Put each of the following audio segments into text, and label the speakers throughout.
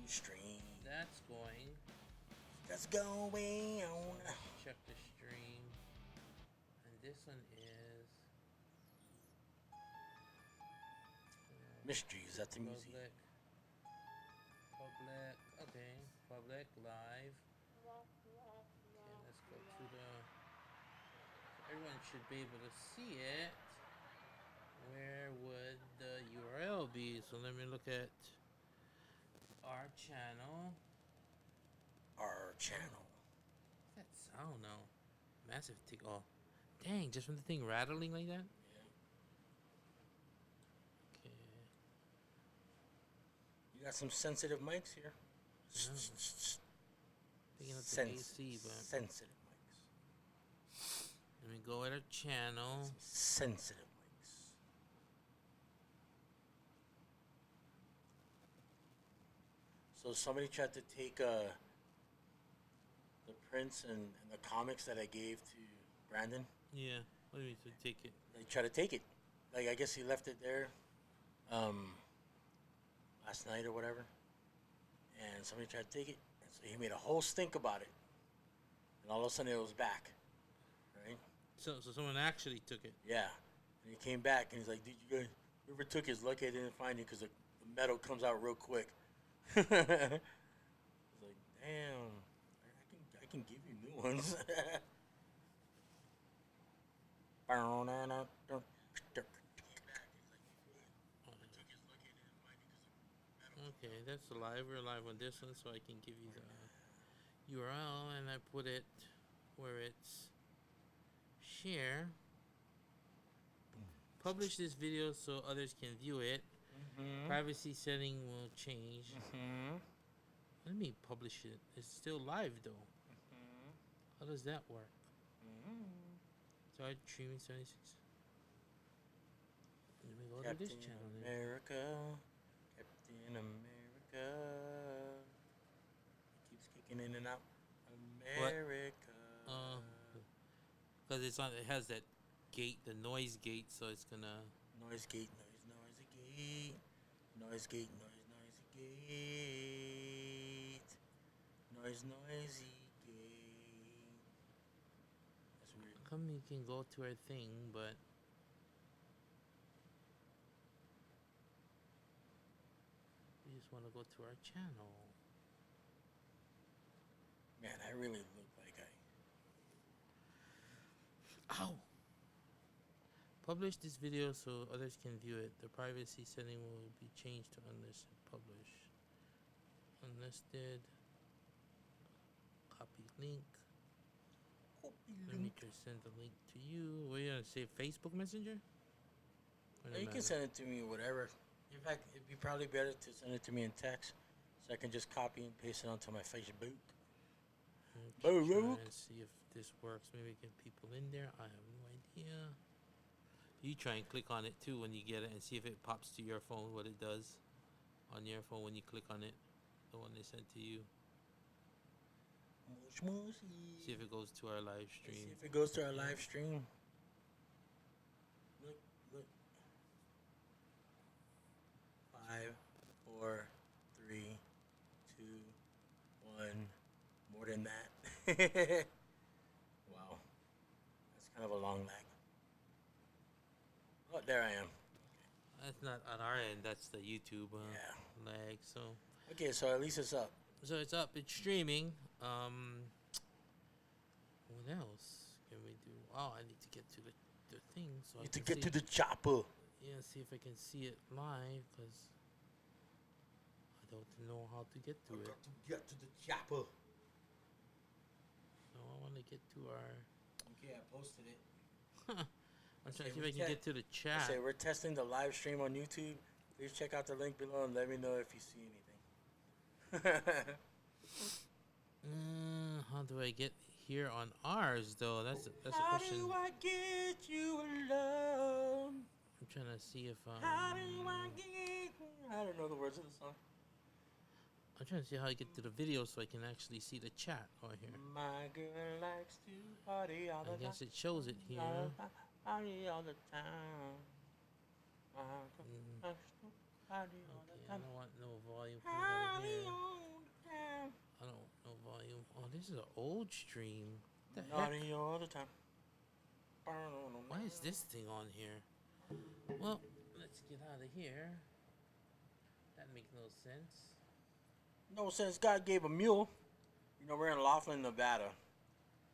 Speaker 1: Stream.
Speaker 2: That's going.
Speaker 1: That's going on.
Speaker 2: So let's check the stream. And this one is
Speaker 1: Mystery. Is that the music?
Speaker 2: Public. Okay. Public live. Okay, let's go to the. Everyone should be able to see it. Where would the URL be? So let me look at our channel.
Speaker 1: Our channel.
Speaker 2: What's that sound now? Massive tick. Oh, dang! Just from the thing rattling like that.
Speaker 1: Yeah.
Speaker 2: Okay.
Speaker 1: You got some sensitive mics here.
Speaker 2: Picking up the AC, but
Speaker 1: sensitive mics.
Speaker 2: Let me go at our channel.
Speaker 1: Some sensitive mics. So somebody tried to take the prints and the comics that I gave to Brandon.
Speaker 2: Yeah. What do you mean to take it?
Speaker 1: They tried to take it. Like, I guess he left it there last night or whatever. And somebody tried to take it. And so he made a whole stink about it. And all of a sudden it was back. Right?
Speaker 2: So someone actually took it.
Speaker 1: Yeah. And he came back and he's like, "Dude, you guys, whoever took it is lucky I didn't find it because the metal comes out real quick." I was like, "Damn, I can give you new ones."
Speaker 2: Okay, that's live. We're live on this one, so I can give you the URL, and I put it where it's share. Publish this video so others can view it. Privacy setting will change. Let me publish it. It's still live though. How does that work? Start streaming 76. Let me go to this channel then.
Speaker 1: America, Captain America. It keeps kicking in and out. America.
Speaker 2: Because it's on. It has that gate, the noise gate, so it's gonna.
Speaker 1: Noise gate, noisy gate. Noise gate, noisy gate. Noisy gate. That's weird.
Speaker 2: Come, you can go to our thing, but. We just want to go to our channel.
Speaker 1: Man, I really look like
Speaker 2: Ow! Publish this video so others can view it. The privacy setting will be changed to unlisted. Publish. Unlisted. Copy link. Let me just send the link to you. What are you gonna say? Facebook Messenger?
Speaker 1: You can send it to me, whatever. In fact, it'd be probably better to send it to me in text, so I can just copy and paste it onto my Facebook.
Speaker 2: Try and see if this works. Maybe get people in there. I have no idea. You try and click on it too when you get it, and see if it pops to your phone. What it does on your phone when you click on it, the one they sent to you. See if it goes to our live stream.
Speaker 1: See if it goes to our live stream. Look. 5, 4, 3, 2, 1. More than that. Wow. That's kind of a long lag. Oh, there I am.
Speaker 2: That's not on our end. That's the YouTube lag. So.
Speaker 1: Okay, so at least it's up.
Speaker 2: So it's up. It's streaming. What else can we do? Oh, I need to get to the thing. So
Speaker 1: to get to the chopper.
Speaker 2: Yeah, see if I can see it live, because I don't know how to get to it.
Speaker 1: Got to get to the chopper.
Speaker 2: So I want to get to our.
Speaker 1: Okay, I posted it.
Speaker 2: I'm trying to see if I can get to the chat.
Speaker 1: I say we're testing the live stream on YouTube. Please check out the link below and let me know if you see anything.
Speaker 2: How do I get here on ours though? That's a question.
Speaker 1: How do I get you alone?
Speaker 2: I'm trying to see if
Speaker 1: How do I get? I don't know the words of the song.
Speaker 2: I'm trying to see how I get to the video so I can actually see the chat on here.
Speaker 1: My girl likes to party all the time.
Speaker 2: I guess it shows it here.
Speaker 1: Party all the time. Party all
Speaker 2: Okay,
Speaker 1: the
Speaker 2: I
Speaker 1: time.
Speaker 2: don't want no volume coming out of
Speaker 1: Party
Speaker 2: here.
Speaker 1: all the time.
Speaker 2: I don't want no volume. Oh, this is an old stream. What the heck?
Speaker 1: Naughty all the time.
Speaker 2: Why is this thing on here? Well, let's get out of here. That makes no sense.
Speaker 1: No sense. God gave a mule. You know, we're in Laughlin, Nevada.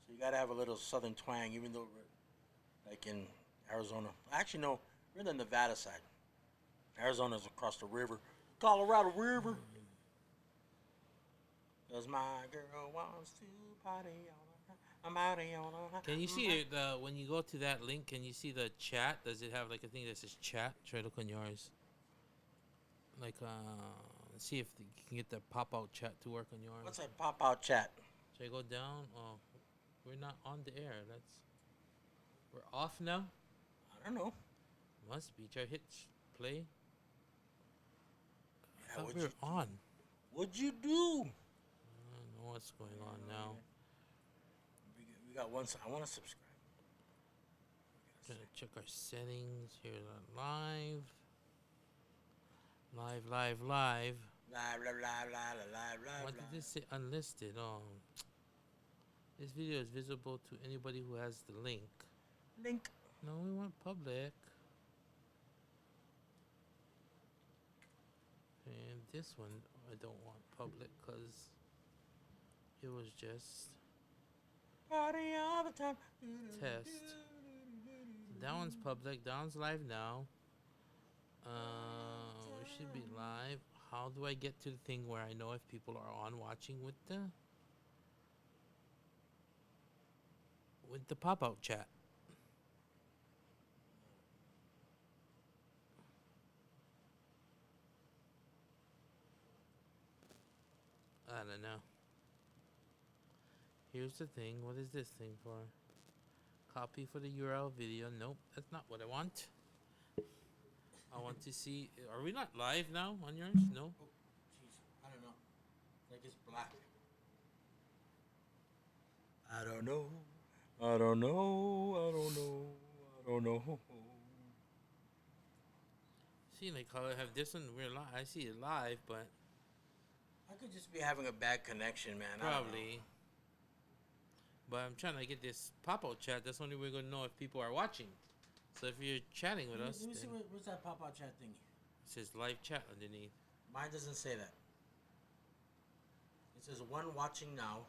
Speaker 1: So you got to have a little southern twang, even though we're like in Arizona. Actually, no, we're in the Nevada side. Arizona's across the river. Colorado River. Cause my girl wants to party on her. I'm party on her.
Speaker 2: Can you see it, the when you go to that link? Can you see the chat? Does it have like a thing that says chat? Try to look on yours. Like see if you can get the pop out chat to work on yours.
Speaker 1: What's that pop out chat?
Speaker 2: Should I go down? Oh, we're not on the air. We're off now.
Speaker 1: I don't know.
Speaker 2: Must be. Try hit play. I thought
Speaker 1: what'd
Speaker 2: we were
Speaker 1: you do?
Speaker 2: on.
Speaker 1: What'd you do?
Speaker 2: I don't know what's going on now.
Speaker 1: We got one. I want to subscribe.
Speaker 2: Trying to check our settings. Here's our live. Live.
Speaker 1: Live, live, live, live, live, live.
Speaker 2: What did this say? Unlisted. Oh. This video is visible to anybody who has the link.
Speaker 1: Link.
Speaker 2: No, we want public. And this one I don't want public because it was just
Speaker 1: Party all the time.
Speaker 2: test. That one's public. That one's live now. We should be live. How do I get to the thing where I know if people are on watching with the pop-out chat? I don't know. Here's the thing. What is this thing for? Copy for the URL video. Nope, that's not what I want. I want to see. Are we not live now on yours? No.
Speaker 1: Oh, jeez. I don't know. Like it's black. I don't know. I don't know. I don't know. I don't know.
Speaker 2: See, like how I have this one. We're live. I see it live, but
Speaker 1: I could just be having a bad connection, man. I don't know.
Speaker 2: probably. But I'm trying to get this pop-out chat. That's the only way we're gonna know if people are watching. So if you're chatting with us,
Speaker 1: Let me see
Speaker 2: then
Speaker 1: what's that pop out chat thingy.
Speaker 2: it says live chat underneath.
Speaker 1: Mine doesn't say that. It says one watching now.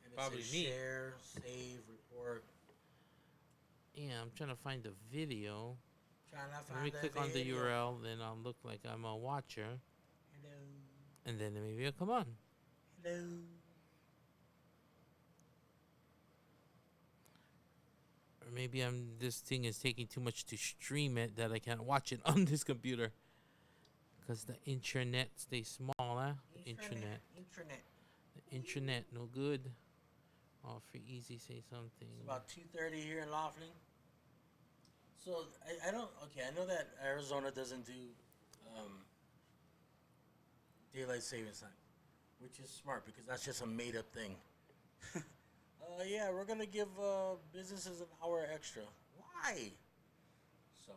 Speaker 1: And it
Speaker 2: Probably
Speaker 1: says
Speaker 2: me.
Speaker 1: share, save, report.
Speaker 2: Yeah, I'm trying to find the video.
Speaker 1: Trying to
Speaker 2: Let me
Speaker 1: find
Speaker 2: click
Speaker 1: the
Speaker 2: on the
Speaker 1: video.
Speaker 2: URL, then I'll look like I'm a watcher,
Speaker 1: Hello.
Speaker 2: and then maybe I'll come on.
Speaker 1: Hello.
Speaker 2: Or maybe this thing is taking too much to stream it that I can't watch it on this computer. Because the intranet stays small, huh? The intranet.
Speaker 1: Intranet.
Speaker 2: The intranet, no good. Oh, for Eazy, say something.
Speaker 1: It's about 2:30 here in Laughlin. So I don't. Okay, I know that Arizona doesn't do daylight savings time, which is smart because that's just a made up thing. Yeah, we're gonna give businesses an hour extra. Why? So,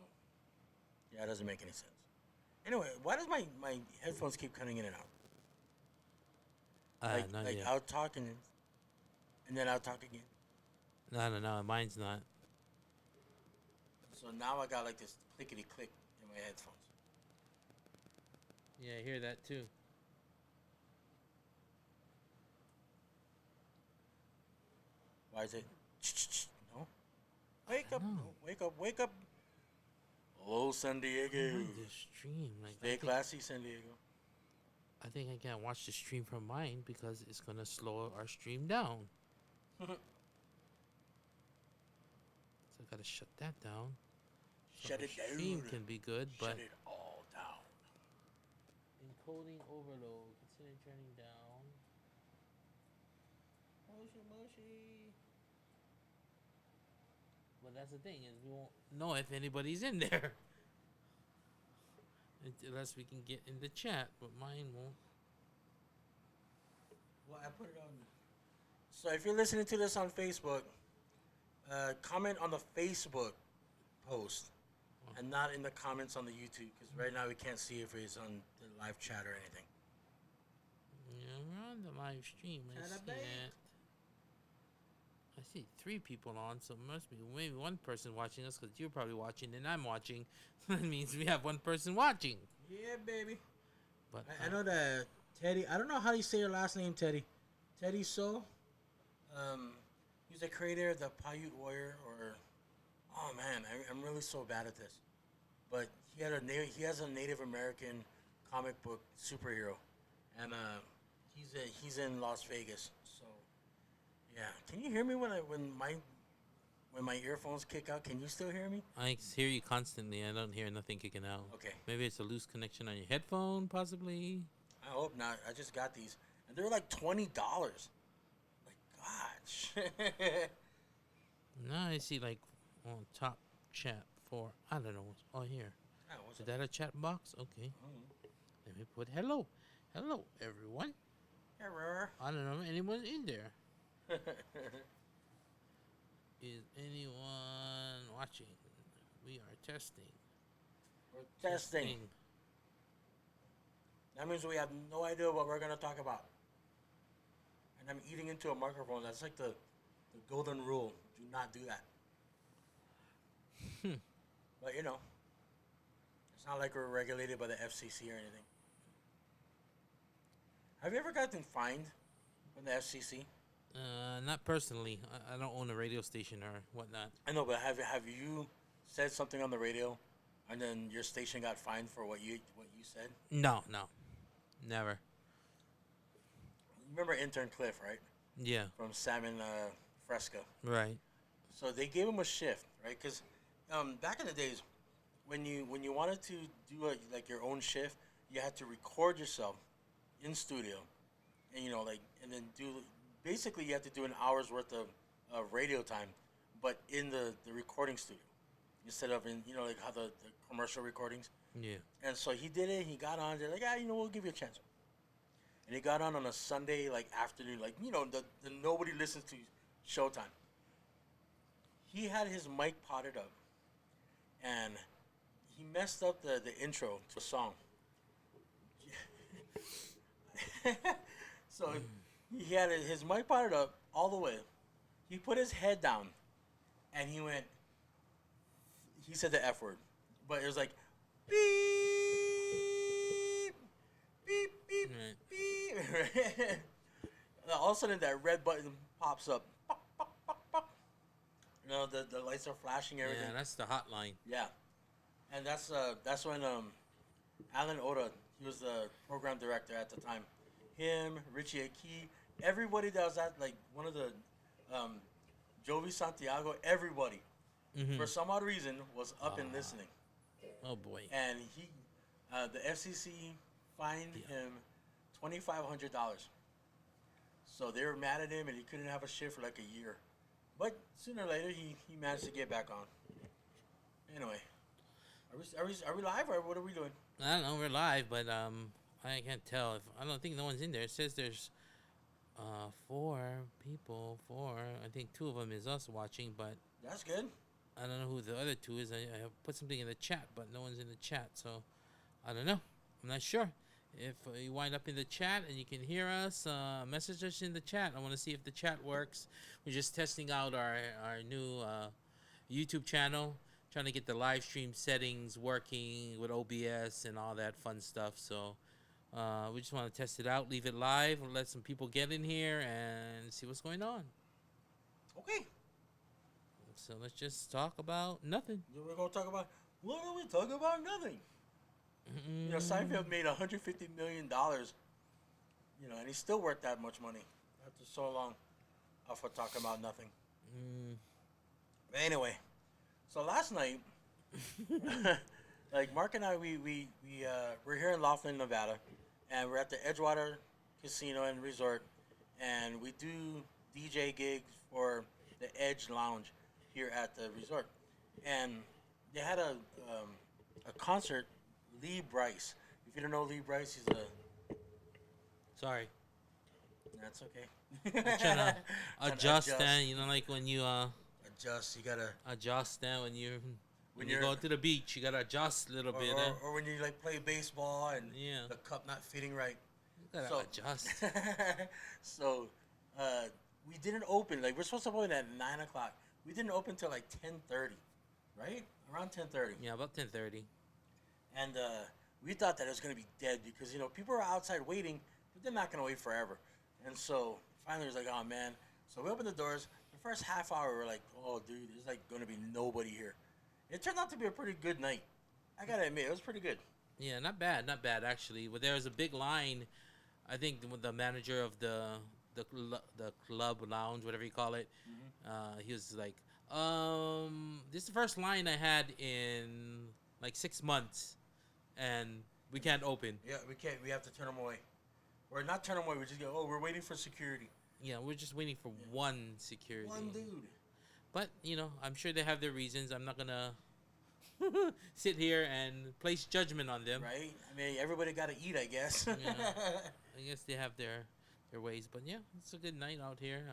Speaker 1: yeah, it doesn't make any sense. Anyway, why does my headphones keep cutting in and out? Like
Speaker 2: yet.
Speaker 1: I'll talk and then I'll talk again.
Speaker 2: No, mine's not.
Speaker 1: So now I got like this clickety click in my headphones.
Speaker 2: Yeah, I hear that too.
Speaker 1: Why is it? No. Wake up!
Speaker 2: know.
Speaker 1: No, wake up! Wake up! Hello, San Diego.
Speaker 2: The stream, like
Speaker 1: Stay classy, San Diego.
Speaker 2: I think I can't watch the stream from mine because it's gonna slow our stream down. So I gotta shut that down. So
Speaker 1: Shut
Speaker 2: the
Speaker 1: it down.
Speaker 2: stream can be good, but
Speaker 1: Shut it all down.
Speaker 2: encoding overload. Consider turning down. Moshi. But that's the thing is we won't know if anybody's in there unless we can get in the chat. But mine won't.
Speaker 1: Well, I put it on. So if you're listening to this on Facebook, comment on the Facebook post. and not in the comments on the YouTube, because right now we can't see if he's on the live chat or anything.
Speaker 2: Yeah, we're on the live stream. I see
Speaker 1: Cannabis.
Speaker 2: it. I see 3 people on, so it must be maybe one person watching us because you're probably watching and I'm watching. That means we have one person watching.
Speaker 1: Yeah, baby.
Speaker 2: But
Speaker 1: I know that Teddy. I don't know how you say your last name, Teddy. Teddy So. He's the creator of the Paiute Warrior, or oh man, I'm really so bad at this. But he has a Native American comic book superhero, and he's in Las Vegas. So yeah, can you hear me when my earphones kick out? Can you still hear me?
Speaker 2: I hear you constantly. I don't hear nothing kicking out.
Speaker 1: Okay,
Speaker 2: Maybe it's a loose connection on your headphone, possibly.
Speaker 1: I hope not. I just got these, and they're like $20. Like gosh.
Speaker 2: Now I see like on top chat for I don't know what's oh here.
Speaker 1: What's
Speaker 2: Is
Speaker 1: up?
Speaker 2: that a chat box? Okay. Let me put hello. Hello everyone.
Speaker 1: Error.
Speaker 2: I don't know if anyone in there. Is anyone watching? We are testing.
Speaker 1: We're testing. That means we have no idea what we're gonna talk about. And I'm eating into a microphone. That's like the golden rule. Do not do that. But you know, it's not like we're regulated by the FCC or anything. Have you ever gotten fined from the FCC?
Speaker 2: Not personally. I don't own a radio station or whatnot.
Speaker 1: I know, but have you said something on the radio, and then your station got fined for what you said?
Speaker 2: No, never.
Speaker 1: You remember intern Cliff, right?
Speaker 2: Yeah,
Speaker 1: From Salmon Fresca.
Speaker 2: right.
Speaker 1: So they gave him a shift, right? Because back in the days, when you wanted to do like your own shift, you had to record yourself in studio, and and then do basically you have to do an hour's worth of radio time, but in the recording studio instead of in like how the commercial recordings.
Speaker 2: Yeah.
Speaker 1: And so he did it. He got on. They're like, we'll give you a chance. And he got on a Sunday like afternoon, like the nobody listens to Showtime. He had his mic potted up, and he messed up the intro to a song. So he had his mic potted up all the way. He put his head down, and he went. He said the F word, but it was like beep, beep, beep,
Speaker 2: Right.
Speaker 1: beep. All of a sudden, that red button pops up. The lights are flashing, everything.
Speaker 2: Yeah, that's the hotline.
Speaker 1: Yeah, and that's when Alan Oda, he was the program director at the time. Him, Richie Aki, everybody that was at like one of the Jovi Santiago, everybody for some odd reason was up and listening.
Speaker 2: Oh boy.
Speaker 1: And he, the FCC fined him $2,500. So they were mad at him, and he couldn't have a shift for like a year. But sooner or later, he managed to get back on. Anyway, are we live or what are we doing?
Speaker 2: I don't know. We're live, but I can't tell. I don't think no one's in there. It says there's 4 people. 4. I think 2 of them is us watching, but
Speaker 1: That's good.
Speaker 2: I don't know who the other 2 is. I have put something in the chat, but no one's in the chat, so I don't know. I'm not sure. If you wind up in the chat and you can hear us, message us in the chat. I want to see if the chat works. We're just testing out our new YouTube channel, trying to get the live stream settings working with OBS and all that fun stuff. So we just want to test it out, leave it live, and let some people get in here and see what's going on.
Speaker 1: Okay.
Speaker 2: So let's just talk about nothing.
Speaker 1: We're going to talk about, what are we talking about? Nothing. Seinfeld made $150 million, and he's still worth that much money after so long for talking about nothing. But anyway, so last night, like Mark and I, we're here in Laughlin, Nevada, and we're at the Edgewater Casino and Resort, and we do DJ gigs for the Edge Lounge here at the resort, and they had a concert. Lee Bryce. If you don't know Lee Bryce, he's a.
Speaker 2: Sorry.
Speaker 1: That's okay.
Speaker 2: I'm trying to adjust that, like when you
Speaker 1: adjust. You gotta
Speaker 2: adjust that when you're When you go to the beach, you gotta adjust a little bit.
Speaker 1: or when you like play baseball and
Speaker 2: Yeah.
Speaker 1: the cup not fitting right.
Speaker 2: You gotta
Speaker 1: So
Speaker 2: adjust.
Speaker 1: so we didn't open. Like we're supposed to open at 9 o'clock. We didn't open till like 10:30, right? Around 10:30.
Speaker 2: Yeah, about 10:30.
Speaker 1: And we thought that it was gonna be dead because people are outside waiting, but they're not gonna wait forever. And so finally, it was like, oh man. So we opened the doors. The first half hour, we were like, oh dude, there's like gonna be nobody here. It turned out to be a pretty good night. I gotta admit, it was pretty good.
Speaker 2: Yeah, not bad actually. But there was a big line. I think the manager of the club lounge, whatever you call it, he was like, this is the first line I had in like 6 months, and we can't open.
Speaker 1: Yeah, we can't. We have to turn them away. Or not turn them away. We just go, oh, we're waiting for security.
Speaker 2: Yeah, we're just waiting for one security.
Speaker 1: One dude.
Speaker 2: But I'm sure they have their reasons. I'm not gonna sit here and place judgment on them.
Speaker 1: Right? I mean, everybody got to eat, I guess.
Speaker 2: I guess they have their ways. But yeah, it's a good night out here.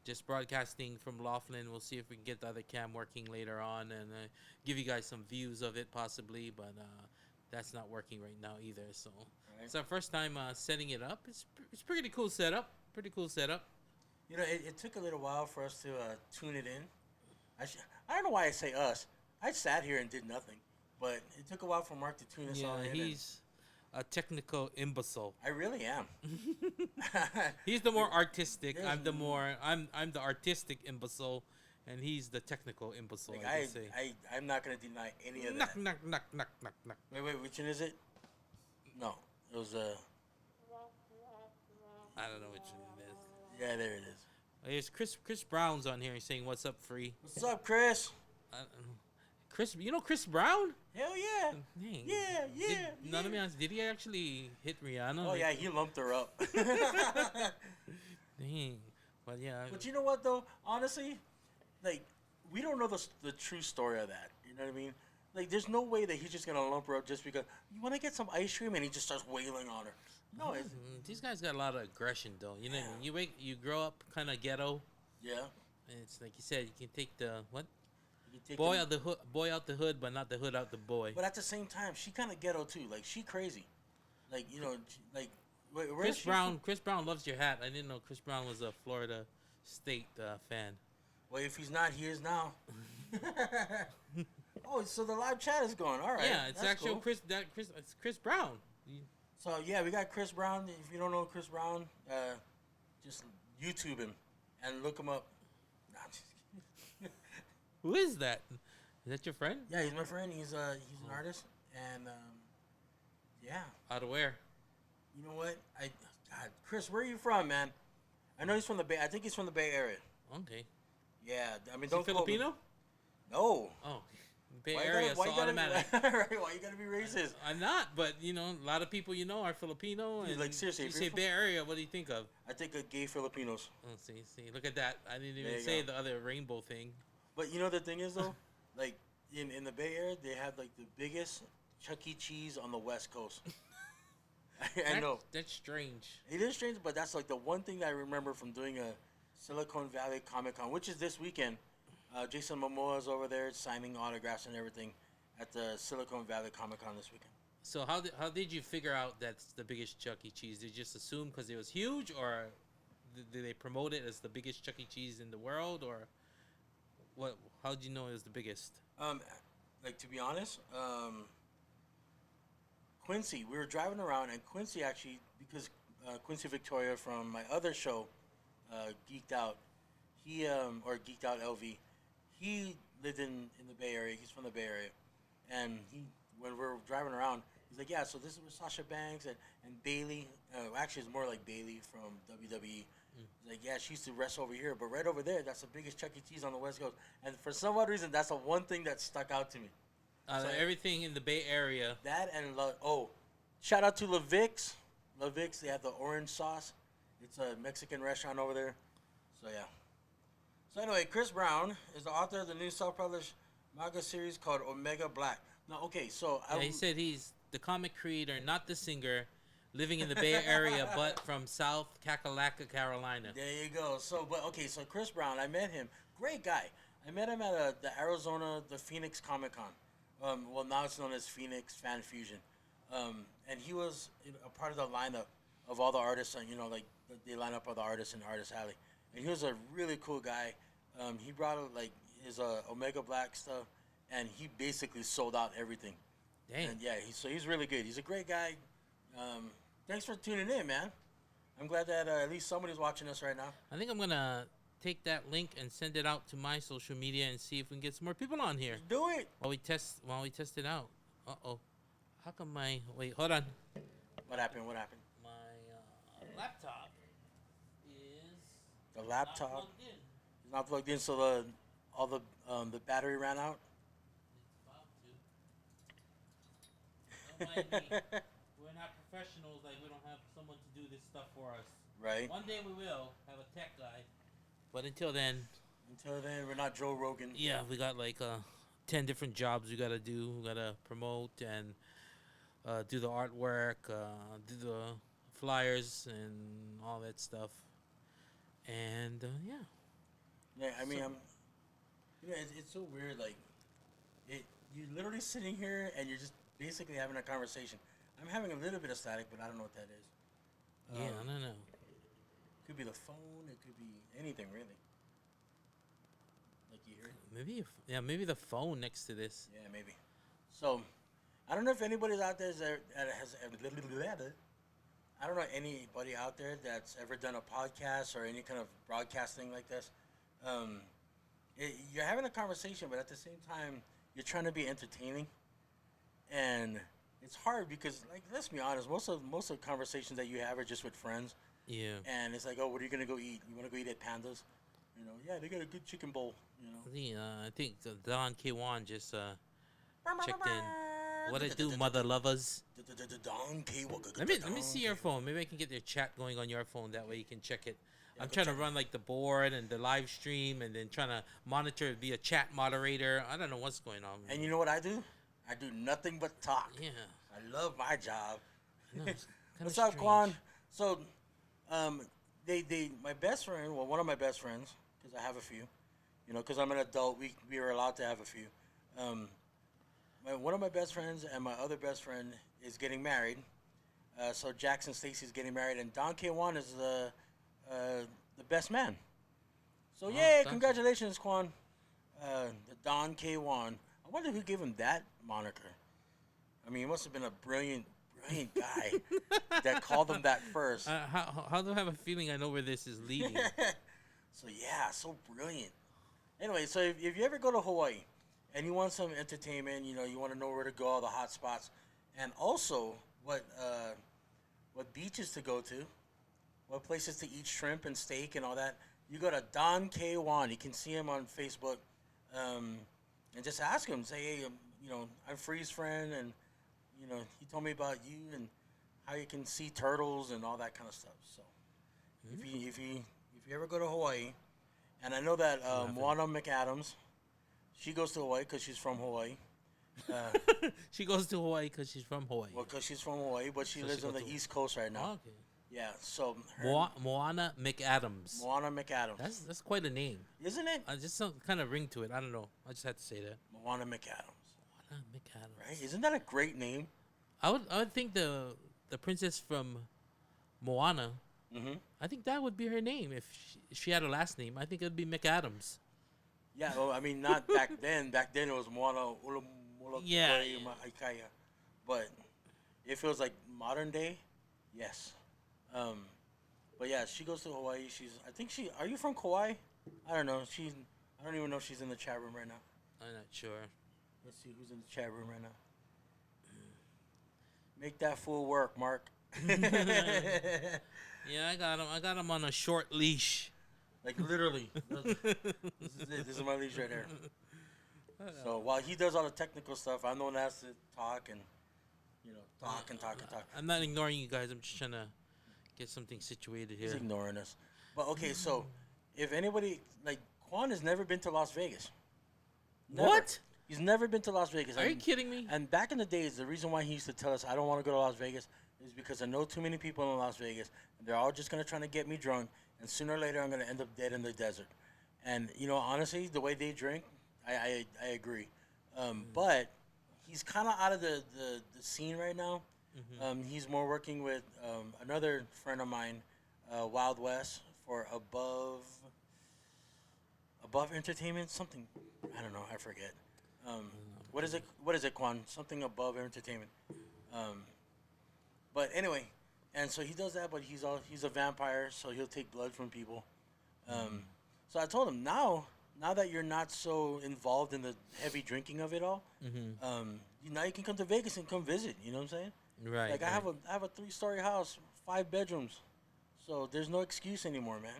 Speaker 2: Just broadcasting from Laughlin. We'll see if we can get the other cam working later on and give you guys some views of it possibly. But that's not working right now either. So it's our first time setting it up. It's pretty cool setup. Pretty cool setup.
Speaker 1: It took a little while for us to tune it in. I don't know why I say us. I sat here and did nothing. But it took a while for Mark to tune us all in.
Speaker 2: Yeah, he's a technical imbecile.
Speaker 1: I really am.
Speaker 2: He's the more artistic. I'm the artistic imbecile, and he's the technical imbecile.
Speaker 1: Like I'm not gonna deny any of that.
Speaker 2: Knock.
Speaker 1: Wait, which one is it? No, it was
Speaker 2: I don't know which one it is.
Speaker 1: Yeah, there it is.
Speaker 2: Here's Chris Brown's on here. He's saying, "What's up, free?"
Speaker 1: What's up, Chris?
Speaker 2: Chris, you know Chris Brown?
Speaker 1: Hell yeah.
Speaker 2: Dang.
Speaker 1: Yeah.
Speaker 2: None of me asked, did he actually hit Rihanna?
Speaker 1: Oh, yeah, he lumped her up.
Speaker 2: Dang. But yeah.
Speaker 1: But you know what, though? Honestly, like, we don't know the true story of that. You know what I mean? Like, there's no way that he's just going to lump her up just because, you want to get some ice cream? And he just starts wailing on her. No,
Speaker 2: these guys got a lot of aggression, though. You know what I mean? You grow up kind of ghetto.
Speaker 1: Yeah.
Speaker 2: And it's like you said, you can take the, what? Boy out the hood, but not the hood out the boy.
Speaker 1: But at the same time, she kind of ghetto too. Like she crazy. Like where
Speaker 2: Chris Brown loves your hat. I didn't know Chris Brown was a Florida State fan.
Speaker 1: Well, if he's not, he is now. Oh, so the live chat is going. All right.
Speaker 2: Yeah, it's actually cool. It's Chris Brown.
Speaker 1: So yeah, we got Chris Brown. If you don't know Chris Brown, just YouTube him and look him up. Nah, I'm just kidding.
Speaker 2: Who is that? Is that your friend?
Speaker 1: Yeah, he's my friend. He's an artist, and yeah.
Speaker 2: Out of where?
Speaker 1: You know what? God, Chris, where are you from, man? I know he's from the Bay. I think he's from the Bay Area.
Speaker 2: Okay.
Speaker 1: Yeah, I mean,
Speaker 2: is he Filipino?
Speaker 1: No.
Speaker 2: Oh, Bay Area, so automatic.
Speaker 1: Right? Why you gotta be racist?
Speaker 2: I'm not, but a lot of people are Filipino. And
Speaker 1: like seriously,
Speaker 2: you say Bay Area, what do you think of?
Speaker 1: I think of gay Filipinos.
Speaker 2: Oh, see, look at that. I didn't even say the other rainbow thing.
Speaker 1: But the thing is though, like in the Bay Area, they have like the biggest Chuck E. Cheese on the West Coast. I know
Speaker 2: that's strange.
Speaker 1: It is strange, but that's like the one thing that I remember from doing a Silicon Valley Comic Con, which is this weekend. Jason Momoa is over there signing autographs and everything at the Silicon Valley Comic Con this weekend.
Speaker 2: So how did you figure out that's the biggest Chuck E. Cheese? Did you just assume because it was huge, or did they promote it as the biggest Chuck E. Cheese in the world, or what? How did you know it was the biggest?
Speaker 1: Like to be honest, Quincy. We were driving around, and Quincy actually, because Quincy Victoria from my other show, Geeked Out, or Geeked Out LV, he lived in the Bay Area. He's from the Bay Area, and when we were driving around, he's like, yeah. So this is where Sasha Banks and Bailey. Actually, it's more like Bailey from WWE. He's like, yeah, she used to wrestle over here, but right over there, that's the biggest Chuck E. Cheese on the West Coast. And for some odd reason, that's the one thing that stuck out to me.
Speaker 2: So everything in the Bay Area.
Speaker 1: That and shout out to LaVix. LaVix, they have the orange sauce. It's a Mexican restaurant over there. So yeah. So anyway, Chris Brown is the author of the new self-published manga series called Omega Black. Now, okay, so
Speaker 2: he said he's the comic creator, not the singer, living in the Bay Area, but from South Kakalaka, Carolina.
Speaker 1: There you go. So Chris Brown, I met him. Great guy. I met him at the Phoenix Comic Con. Well, now it's known as Phoenix Fan Fusion. And he was a part of the lineup of all the artists. Like they line up all the artists in Artist Alley. And he was a really cool guy. He brought like his Omega Black stuff, and he basically sold out everything.
Speaker 2: Dang.
Speaker 1: And yeah, he's really good. He's a great guy. Thanks for tuning in, man. I'm glad that at least somebody's watching us right now.
Speaker 2: I think I'm gonna take that link and send it out to my social media and see if we can get some more people on here.
Speaker 1: Do it.
Speaker 2: While we test it out. Uh-oh. How come my... Wait, hold on.
Speaker 1: What happened?
Speaker 2: My laptop is...
Speaker 1: The laptop
Speaker 2: not plugged in.
Speaker 1: is not plugged in, so the battery ran out.
Speaker 2: It's about to. Don't mind me. We're not professionals. Like, we don't have someone to do this stuff for us.
Speaker 1: Right.
Speaker 2: One day we will have a tech guy. But until then,
Speaker 1: we're not Joe Rogan.
Speaker 2: yeah, we got like 10 different jobs we gotta do. We gotta promote and do the artwork, do the flyers and all that stuff. And yeah.
Speaker 1: Yeah, I mean, it's so weird. Like, you're literally sitting here and you're just basically having a conversation. I'm having a little bit of static, but I don't know what that is.
Speaker 2: Yeah, I don't know.
Speaker 1: Could be the phone. It could be anything, really. Like you hear it?
Speaker 2: Maybe the phone next to this.
Speaker 1: Yeah, maybe. So, I don't know if anybody's out there that has. I don't know anybody out there that's ever done a podcast or any kind of broadcasting like this. You're having a conversation, but at the same time, you're trying to be entertaining, and it's hard because, like, let's be honest, most of the conversations that you have are just with friends.
Speaker 2: Yeah.
Speaker 1: And it's like, oh, what are you gonna go eat? You wanna go eat at Pandas? Yeah, they got a good chicken bowl.
Speaker 2: I think Don K1 just checked in. What it do, mother lovers?
Speaker 1: Don K.
Speaker 2: Let me see your phone. Maybe I can get your chat going on your phone. That way you can check it. I'm trying to run like the board and the live stream, and then trying to monitor via chat moderator. I don't know what's going on.
Speaker 1: And you know what I do? I do nothing but talk.
Speaker 2: Yeah.
Speaker 1: I love my job.
Speaker 2: No, it's
Speaker 1: What's up, Quan? So, my best friend, well, one of my best friends, because I have a few, because I'm an adult, we are allowed to have a few. One of my best friends and my other best friend is getting married. So Jackson Stacy's getting married, and Don K1 is the best man. So yay, congratulations, Quan. The Don K1. I wonder who gave him that moniker. I mean, he must have been a brilliant guy that called him that first.
Speaker 2: How do I have a feeling I know where this is leading?
Speaker 1: So yeah, so brilliant. Anyway, so if you ever go to Hawaii and you want some entertainment, you want to know where to go, all the hot spots, and also what beaches to go to, what places to eat shrimp and steak and all that, you go to Don K1. You can see him on Facebook, and just ask him. Say, hey, I'm Free's friend, and he told me about you and how you can see turtles and all that kind of stuff. So, if you ever go to Hawaii, and I know that Moana McAdams, she goes to Hawaii because she's from Hawaii.
Speaker 2: She goes to Hawaii because she's from Hawaii.
Speaker 1: Well, because she's from Hawaii, but she lives on the East Coast right now.
Speaker 2: Oh, okay.
Speaker 1: Yeah, so
Speaker 2: Moana McAdams.
Speaker 1: Moana McAdams.
Speaker 2: That's quite a name,
Speaker 1: isn't it?
Speaker 2: Just some kind of ring to it. I don't know. I just had to say that.
Speaker 1: Moana McAdams.
Speaker 2: Moana McAdams.
Speaker 1: Right? Isn't that a great name?
Speaker 2: I would think the princess from Moana.
Speaker 1: Mm-hmm.
Speaker 2: I think that would be her name if she had a last name. I think it would be McAdams.
Speaker 1: Yeah, well, I mean, not back then. Back then it was Moana
Speaker 2: Yeah.
Speaker 1: Ikaya. But it feels like modern day, yes. But yeah, she goes to Hawaii. Are you from Kauai? I don't know. I don't even know if she's in the chat room right now.
Speaker 2: I'm not sure.
Speaker 1: Let's see who's in the chat room right now. Make that fool work, Mark.
Speaker 2: Yeah, I got him on a short leash.
Speaker 1: Like literally. This is it. This is my leash right here. So while he does all the technical stuff, I'm the one that has to talk and talk.
Speaker 2: I'm not ignoring you guys. I'm just trying to get something situated here.
Speaker 1: He's ignoring us. But okay, so if anybody Quan has never been to Las Vegas. Never.
Speaker 2: What?
Speaker 1: He's never been to Las Vegas.
Speaker 2: Are you kidding me?
Speaker 1: And back in the days, the reason why he used to tell us I don't want to go to Las Vegas is because I know too many people in Las Vegas, and they're all just gonna try to get me drunk, and sooner or later I'm gonna end up dead in the desert. And honestly, the way they drink, I agree. But he's kind of out of the scene right now.
Speaker 2: Mm-hmm.
Speaker 1: He's more working with another friend of mine, Wild West, for above entertainment something. I don't know. I forget. What is it? What is it, Quan? Something above entertainment. Um, but anyway, and so he does that, but he's a vampire, so he'll take blood from people. Um, so I told him now that you're not so involved in the heavy drinking of it all,
Speaker 2: Mm-hmm.
Speaker 1: now you can come to Vegas and come visit. You know what I'm saying?
Speaker 2: Right.
Speaker 1: Like
Speaker 2: Right.
Speaker 1: I have a 3-story house, 5 bedrooms, so there's no excuse anymore, man.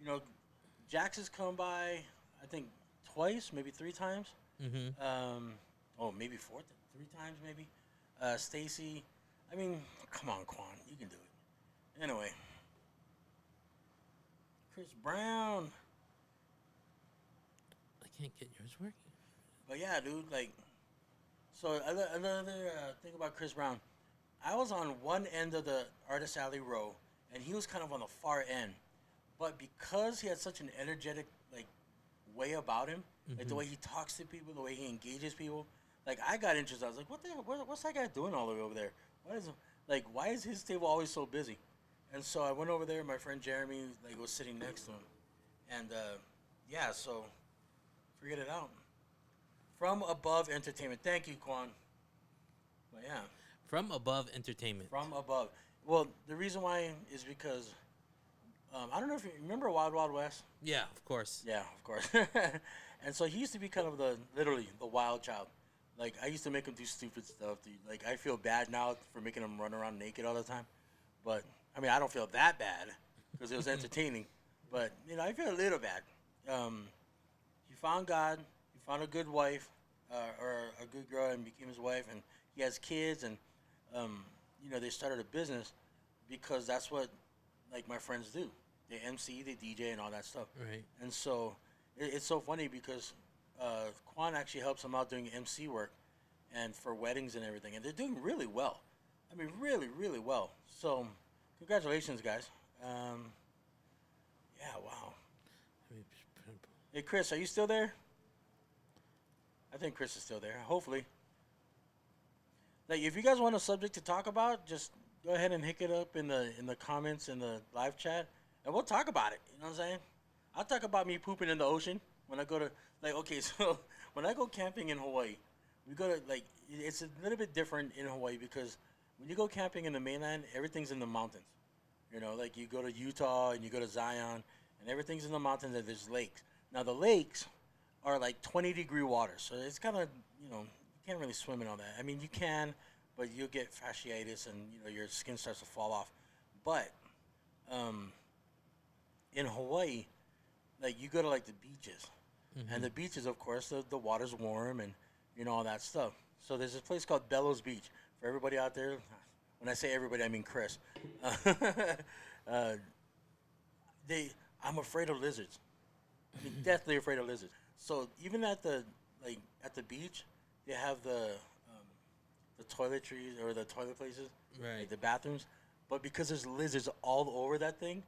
Speaker 1: You know, Jax has come by, I think twice, maybe 3 times.
Speaker 2: Mm-hmm.
Speaker 1: Um, oh, maybe 3 times, maybe. Stacy, I mean, come on, Quan, you can do it. Anyway, Chris Brown.
Speaker 2: I can't get yours working.
Speaker 1: But yeah, dude, like, so another thing about Chris Brown, I was on one end of the artist alley row, and he was kind of on the far end. But because he had such an energetic like way about him, like the
Speaker 2: Mm-hmm.
Speaker 1: way he talks to people, the way he engages people, like I got interested. I was like, what the hell? What's that guy doing all the way over there? Why is his table always so busy? And so I went over there. My friend Jeremy like was sitting next to him, and yeah, so figured it out. From Above Entertainment. Thank you, Quan. But yeah,
Speaker 2: From Above Entertainment.
Speaker 1: from above. Well, the reason why is because I don't know if you remember Wild Wild West.
Speaker 2: Yeah, of course.
Speaker 1: Yeah, of course. And so he used to be kind of literally the wild child. Like I used to make him do stupid stuff. Dude. Like I feel bad now for making him run around naked all the time. But I mean, I don't feel that bad because it was entertaining. But I feel a little bad. He found God. He found a good wife, or a good girl, and became his wife. And he has kids, and they started a business because that's what like my friends do. They MC, they DJ, and all that stuff.
Speaker 2: Right.
Speaker 1: And so it's so funny because Quan actually helps them out doing MC work and for weddings and everything, and they're doing really well. I mean, really, really well. So, congratulations, guys. Yeah, wow. Hey, Chris, are you still there? I think Chris is still there. Hopefully. Like, if you guys want a subject to talk about, just go ahead and hit it up in the comments in the live chat, and we'll talk about it. You know what I'm saying? I'll talk about me pooping in the ocean when I go to okay, so when I go camping in Hawaii, we go to it's a little bit different in Hawaii because when you go camping in the mainland, everything's in the mountains. Like you go to Utah and you go to Zion, and everything's in the mountains and there's lakes. Now the lakes are like 20-degree water, so it's kind of you can't really swim in all that. I mean you can, but you'll get fasciitis and your skin starts to fall off. But um, in Hawaii, like you go to like the beaches, and
Speaker 2: Mm-hmm.
Speaker 1: the beaches, of course, the water's warm and all that stuff. So there's this place called Bellows Beach. For everybody out there, when I say everybody, I mean Chris. uh, they, I'm afraid of lizards. I mean, deathly afraid of lizards. So even at the beach, they have the toiletries or the toilet places,
Speaker 2: Right.
Speaker 1: like the bathrooms. But because there's lizards all over that thing,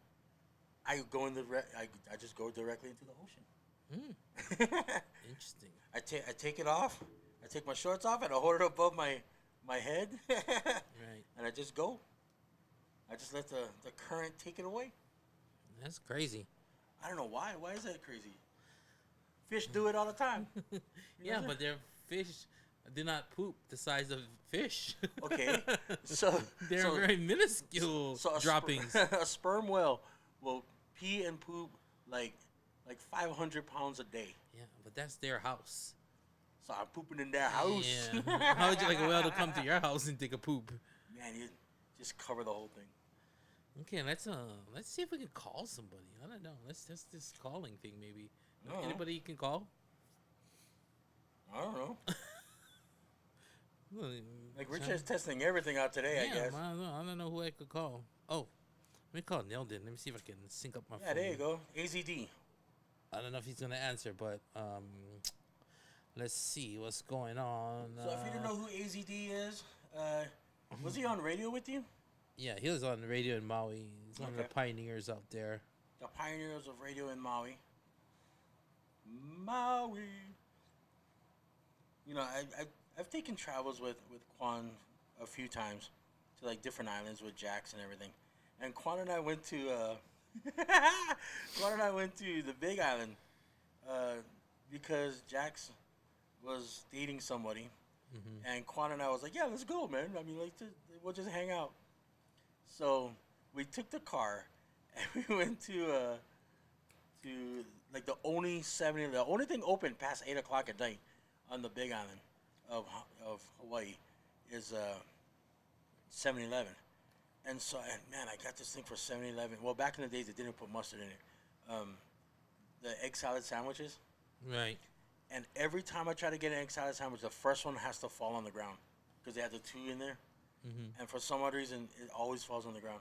Speaker 1: I just go directly into the ocean.
Speaker 2: Mm. Interesting.
Speaker 1: I take it off. I take my shorts off and I hold it above my head,
Speaker 2: Right.
Speaker 1: and I just go. I just let the current take it away.
Speaker 2: That's crazy.
Speaker 1: I don't know why. Why is that crazy? Fish do it all the time.
Speaker 2: Yeah, but their fish do not poop the size of fish.
Speaker 1: Okay, so
Speaker 2: They're
Speaker 1: so,
Speaker 2: very minuscule
Speaker 1: so
Speaker 2: droppings.
Speaker 1: a sperm whale will pee and poop like 500 pounds a day.
Speaker 2: Yeah, but that's their house.
Speaker 1: So I'm pooping in their house.
Speaker 2: Yeah. How would you like a whale to come to your house and take a poop?
Speaker 1: Man, you just cover the whole thing.
Speaker 2: Okay, let's see if we can call somebody. I don't know. Let's test this calling thing maybe.
Speaker 1: No.
Speaker 2: Anybody you can call?
Speaker 1: I don't know.
Speaker 2: Well,
Speaker 1: Like we're just testing everything out today,
Speaker 2: yeah,
Speaker 1: I guess.
Speaker 2: I don't know who I could call. Oh, let me call Neldon. Let me see if I can sync up my
Speaker 1: Yeah,
Speaker 2: phone.
Speaker 1: there you go. AZD.
Speaker 2: I don't know if he's gonna answer, but let's see what's going on.
Speaker 1: So if you don't know who AZD is, was he on radio with you?
Speaker 2: Yeah, he was on the radio in Maui. He's one of the
Speaker 1: Okay.
Speaker 2: pioneers out there.
Speaker 1: The pioneers of radio in Maui. Maui. You know, I've taken travels with Quan a few times to like different islands with Jax and everything. And Quan and I went to Quan and I went to the Big Island uh, because Jax was dating somebody,
Speaker 2: Mm-hmm.
Speaker 1: and Quan and I was like, yeah, let's go, man. I mean, like, we'll just hang out. So we took the car and we went to like the only thing open past 8 o'clock at night on the Big Island of Hawaii is 7-Eleven. And so, and man, I got this thing for 7-Eleven. Well, back in the days, they didn't put mustard in it. The egg salad sandwiches.
Speaker 2: Right.
Speaker 1: And every time I try to get an egg salad sandwich, the first one has to fall on the ground because they had the two in there.
Speaker 2: Mm-hmm.
Speaker 1: And for some odd reason, it always falls on the ground.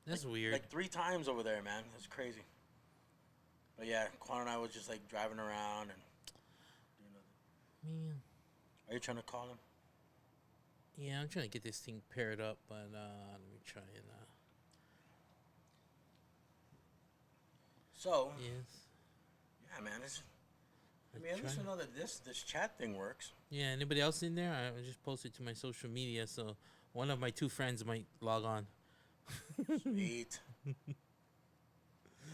Speaker 2: That's weird.
Speaker 1: Like 3 times over there, man. It's crazy. But yeah, Quan and I was just like driving around and doing nothing.
Speaker 2: Man.
Speaker 1: Are you trying to call him?
Speaker 2: Yeah, I'm trying to get this thing paired up, but let me try and.
Speaker 1: So,
Speaker 2: Yes.
Speaker 1: yeah, man. I mean,
Speaker 2: Let's
Speaker 1: at least
Speaker 2: try.
Speaker 1: we know that this chat thing works.
Speaker 2: Yeah. Anybody else in there? I just posted to my social media, so one of my two friends might log on.
Speaker 1: Sweet.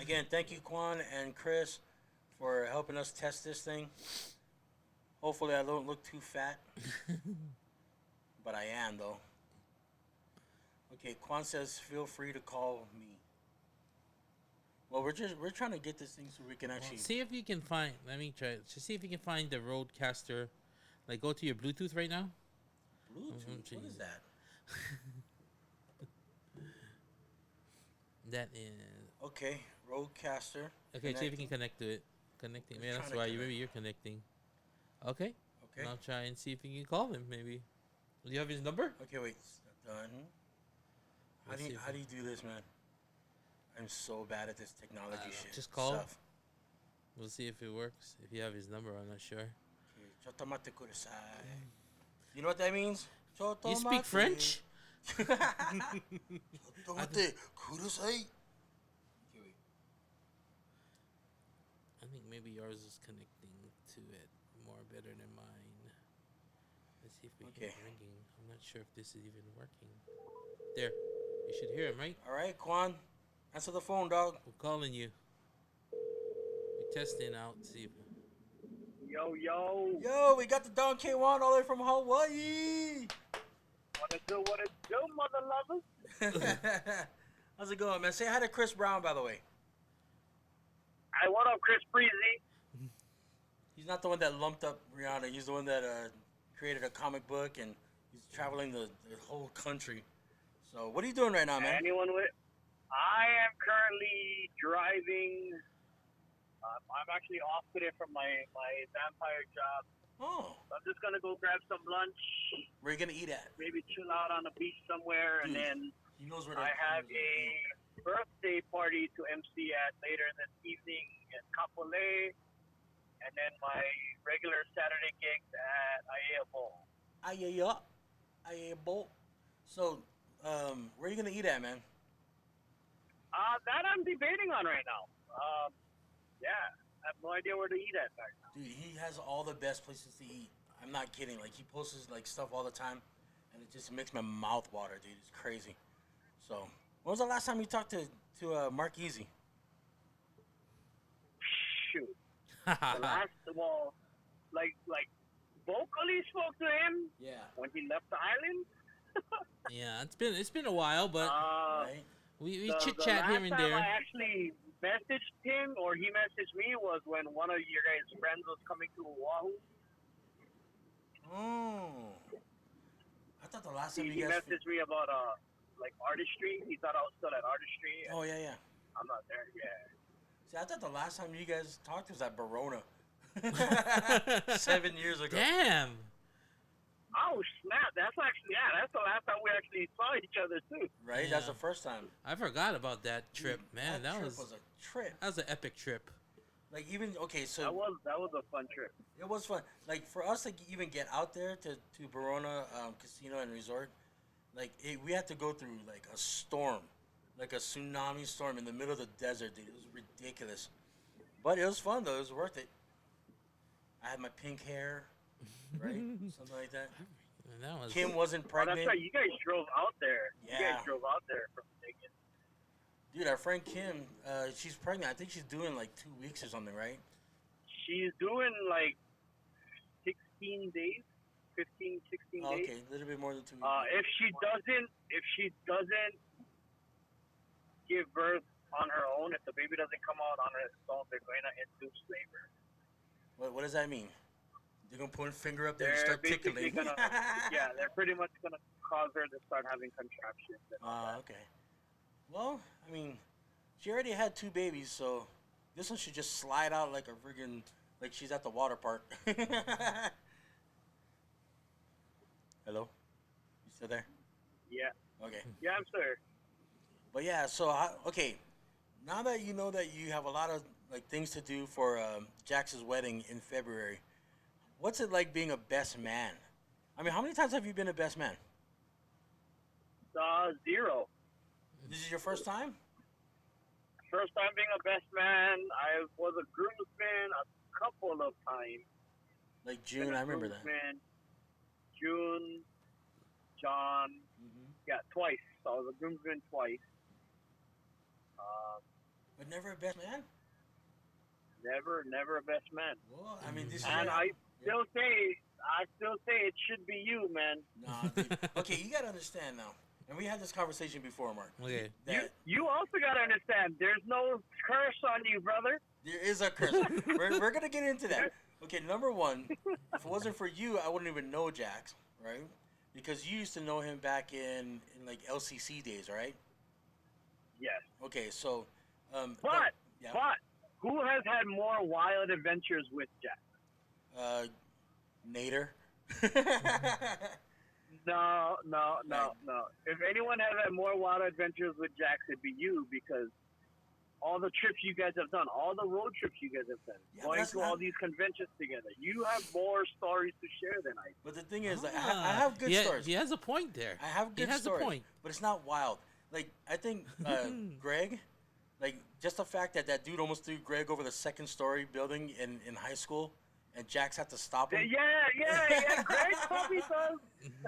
Speaker 1: Again, thank you, Quan and Chris, for helping us test this thing. Hopefully, I don't look too fat, but I am though. Okay, Quan says, "Feel free to call me." Well, we're trying to get this thing so we can actually.
Speaker 2: See if you can find. Let me try. Just see if you can find the Roadcaster. Like, go to your Bluetooth right now.
Speaker 1: Bluetooth. What is that?
Speaker 2: That is
Speaker 1: Okay, Roadcaster.
Speaker 2: okay. See if you can connect to it. Connecting. Man, that's
Speaker 1: trying to
Speaker 2: why
Speaker 1: connect.
Speaker 2: Maybe you're connecting. Okay.
Speaker 1: Okay.
Speaker 2: I'll try and see if you can call him. Maybe. Do you have his number?
Speaker 1: Okay, wait. Done.
Speaker 2: Let's see if
Speaker 1: How do you do this, man? I'm so bad at this technology
Speaker 2: I don't know.
Speaker 1: shit.
Speaker 2: Just call him.
Speaker 1: stuff.
Speaker 2: We'll see if it works. If you have his number, I'm not sure.
Speaker 1: Okay, chotomate kudasai. You know what that means?
Speaker 2: You speak French?
Speaker 1: Chotomate kudasai. Okay, wait.
Speaker 2: I think maybe yours is connecting to it more better than mine. Let's see if we
Speaker 1: Okay.
Speaker 2: get ringing. I'm not sure if this is even working. There. You should hear him, right?
Speaker 1: All right, Quan. Answer the phone, dog.
Speaker 2: We're calling you. We're testing out. See if
Speaker 3: Yo, yo.
Speaker 1: Yo, we got the Don K1 all the way from Hawaii.
Speaker 3: What it do, mother lovers?
Speaker 1: How's it going, man? Say hi to Chris Brown, by the way.
Speaker 3: Hey, what up, Chris Breezy?
Speaker 1: He's not the one that lumped up Rihanna. He's the one that created a comic book, and he's traveling the whole country. So, what are you doing right now, man?
Speaker 3: Anyone with? I am currently driving. I'm actually off today from my vampire job.
Speaker 1: Oh,
Speaker 3: So I'm just gonna go grab some lunch,
Speaker 1: where are you gonna eat at?
Speaker 3: maybe chill out on the beach somewhere,
Speaker 1: Dude,
Speaker 3: and then
Speaker 1: He knows where.
Speaker 3: I have a birthday party to MC at later this evening in Kapolei, and then my regular Saturday gigs at Aiea Bowl.
Speaker 1: Bolt. So, where are you gonna eat at, man?
Speaker 3: That I'm debating on right now. Yeah, I have no idea where to eat at right now.
Speaker 1: Dude, he has all the best places to eat. I'm not kidding. Like, he posts like stuff all the time, and it just makes my mouth water, dude. It's crazy. So, when was the last time you talked to Mark Eazy?
Speaker 3: Shoot. Well, like vocally spoke to him
Speaker 1: Yeah.
Speaker 3: when he left the island.
Speaker 2: yeah, it's been a while, but
Speaker 1: Right.
Speaker 2: we
Speaker 3: the
Speaker 2: chit chat here and
Speaker 3: last time
Speaker 2: there.
Speaker 3: I actually messaged him, or he messaged me, was when one of your guys' friends was coming to Oahu.
Speaker 1: Oh. I thought the last time
Speaker 3: He
Speaker 1: you guys.
Speaker 3: messaged me about like artistry. He thought I was still at artistry.
Speaker 1: Oh yeah, yeah.
Speaker 3: I'm not there yet.
Speaker 1: See, I thought the last time you guys talked was at Barona. 7 years ago.
Speaker 2: Damn.
Speaker 3: Oh snap! That's the last time we actually saw each other too.
Speaker 1: Right? That's
Speaker 2: Yeah.
Speaker 1: the first time.
Speaker 2: I forgot about that trip,
Speaker 1: Dude,
Speaker 2: man. That
Speaker 1: trip
Speaker 2: was
Speaker 1: a trip.
Speaker 2: an epic trip.
Speaker 1: Like, even, okay, so
Speaker 3: That was a fun trip.
Speaker 1: it was fun. Like, for us to even get out there to Barona Casino and Resort, like, we had to go through, like, a storm. Like a tsunami storm in the middle of the desert, dude. It was ridiculous. But it was fun, though. It was worth it. I had my pink hair, right? Something like that.
Speaker 2: And that was
Speaker 1: Kim wasn't
Speaker 3: Oh, that's
Speaker 1: pregnant.
Speaker 3: right. You guys drove out there. You
Speaker 1: Yeah.
Speaker 3: guys drove out there from Vegas.
Speaker 1: Dude, our friend Kim, she's pregnant. I think she's doing like 2 weeks or something, right?
Speaker 3: She's doing like 16 days, 15, 16
Speaker 1: Oh,
Speaker 3: days.
Speaker 1: okay, a little bit more than 2 weeks.
Speaker 3: If she doesn't give birth on her own, if the baby doesn't come out on its own, they're going to induce labor.
Speaker 1: What does that mean? They're gonna put a finger up there and
Speaker 3: They're
Speaker 1: start
Speaker 3: basically
Speaker 1: tickling.
Speaker 3: gonna, yeah, they're pretty much gonna cause her to start having contractions and all that.
Speaker 1: Okay. Well, I mean, she already had 2 babies, so this one should just slide out like a friggin' like she's at the water park. Hello? You still there?
Speaker 3: Yeah,
Speaker 1: Okay.
Speaker 3: yeah, I'm sure.
Speaker 1: But yeah, so okay, now that you know that you have a lot of like things to do for Jax's wedding in February, what's it like being a best man? I mean, how many times have you been a best man?
Speaker 3: 0.
Speaker 1: This is your first time?
Speaker 3: First time being a best man. I was a groomsman a couple of times.
Speaker 1: Like June, I remember that.
Speaker 3: Groomsman, June, John. Yeah, twice. So I was a groomsman twice.
Speaker 1: But never a best man?
Speaker 3: Never a best man.
Speaker 1: Well, I mean, this is...
Speaker 3: And I still say it should be you, man.
Speaker 1: Nah, dude. Okay, you gotta understand now. And we had this conversation before, Mark.
Speaker 2: okay.
Speaker 1: That
Speaker 3: You also gotta understand, there's no curse on you, brother.
Speaker 1: there is a curse. we're gonna get into that. Okay, number one, if it wasn't for you, I wouldn't even know Jax, right? Because you used to know him back in like LCC days, right?
Speaker 3: Yes.
Speaker 1: Okay, so...
Speaker 3: But
Speaker 1: yeah.
Speaker 3: who has had more wild adventures with Jack?
Speaker 1: Nader.
Speaker 3: No. If anyone has had more wild adventures with Jack, it'd be you, because all the trips you guys have done, all the road trips you guys have done,
Speaker 1: Yeah,
Speaker 3: going
Speaker 1: that's
Speaker 3: to
Speaker 1: not-
Speaker 3: all these conventions together, you have more stories to share than I do.
Speaker 1: But the thing is, like, I have good stories.
Speaker 2: He has a point there.
Speaker 1: I have good
Speaker 2: He has
Speaker 1: stories.
Speaker 2: a point.
Speaker 1: But it's not wild. Like, I think Greg, like, just the fact that that dude almost threw Greg over the second story building in high school, and Jax had to stop him.
Speaker 3: Yeah. Greg probably does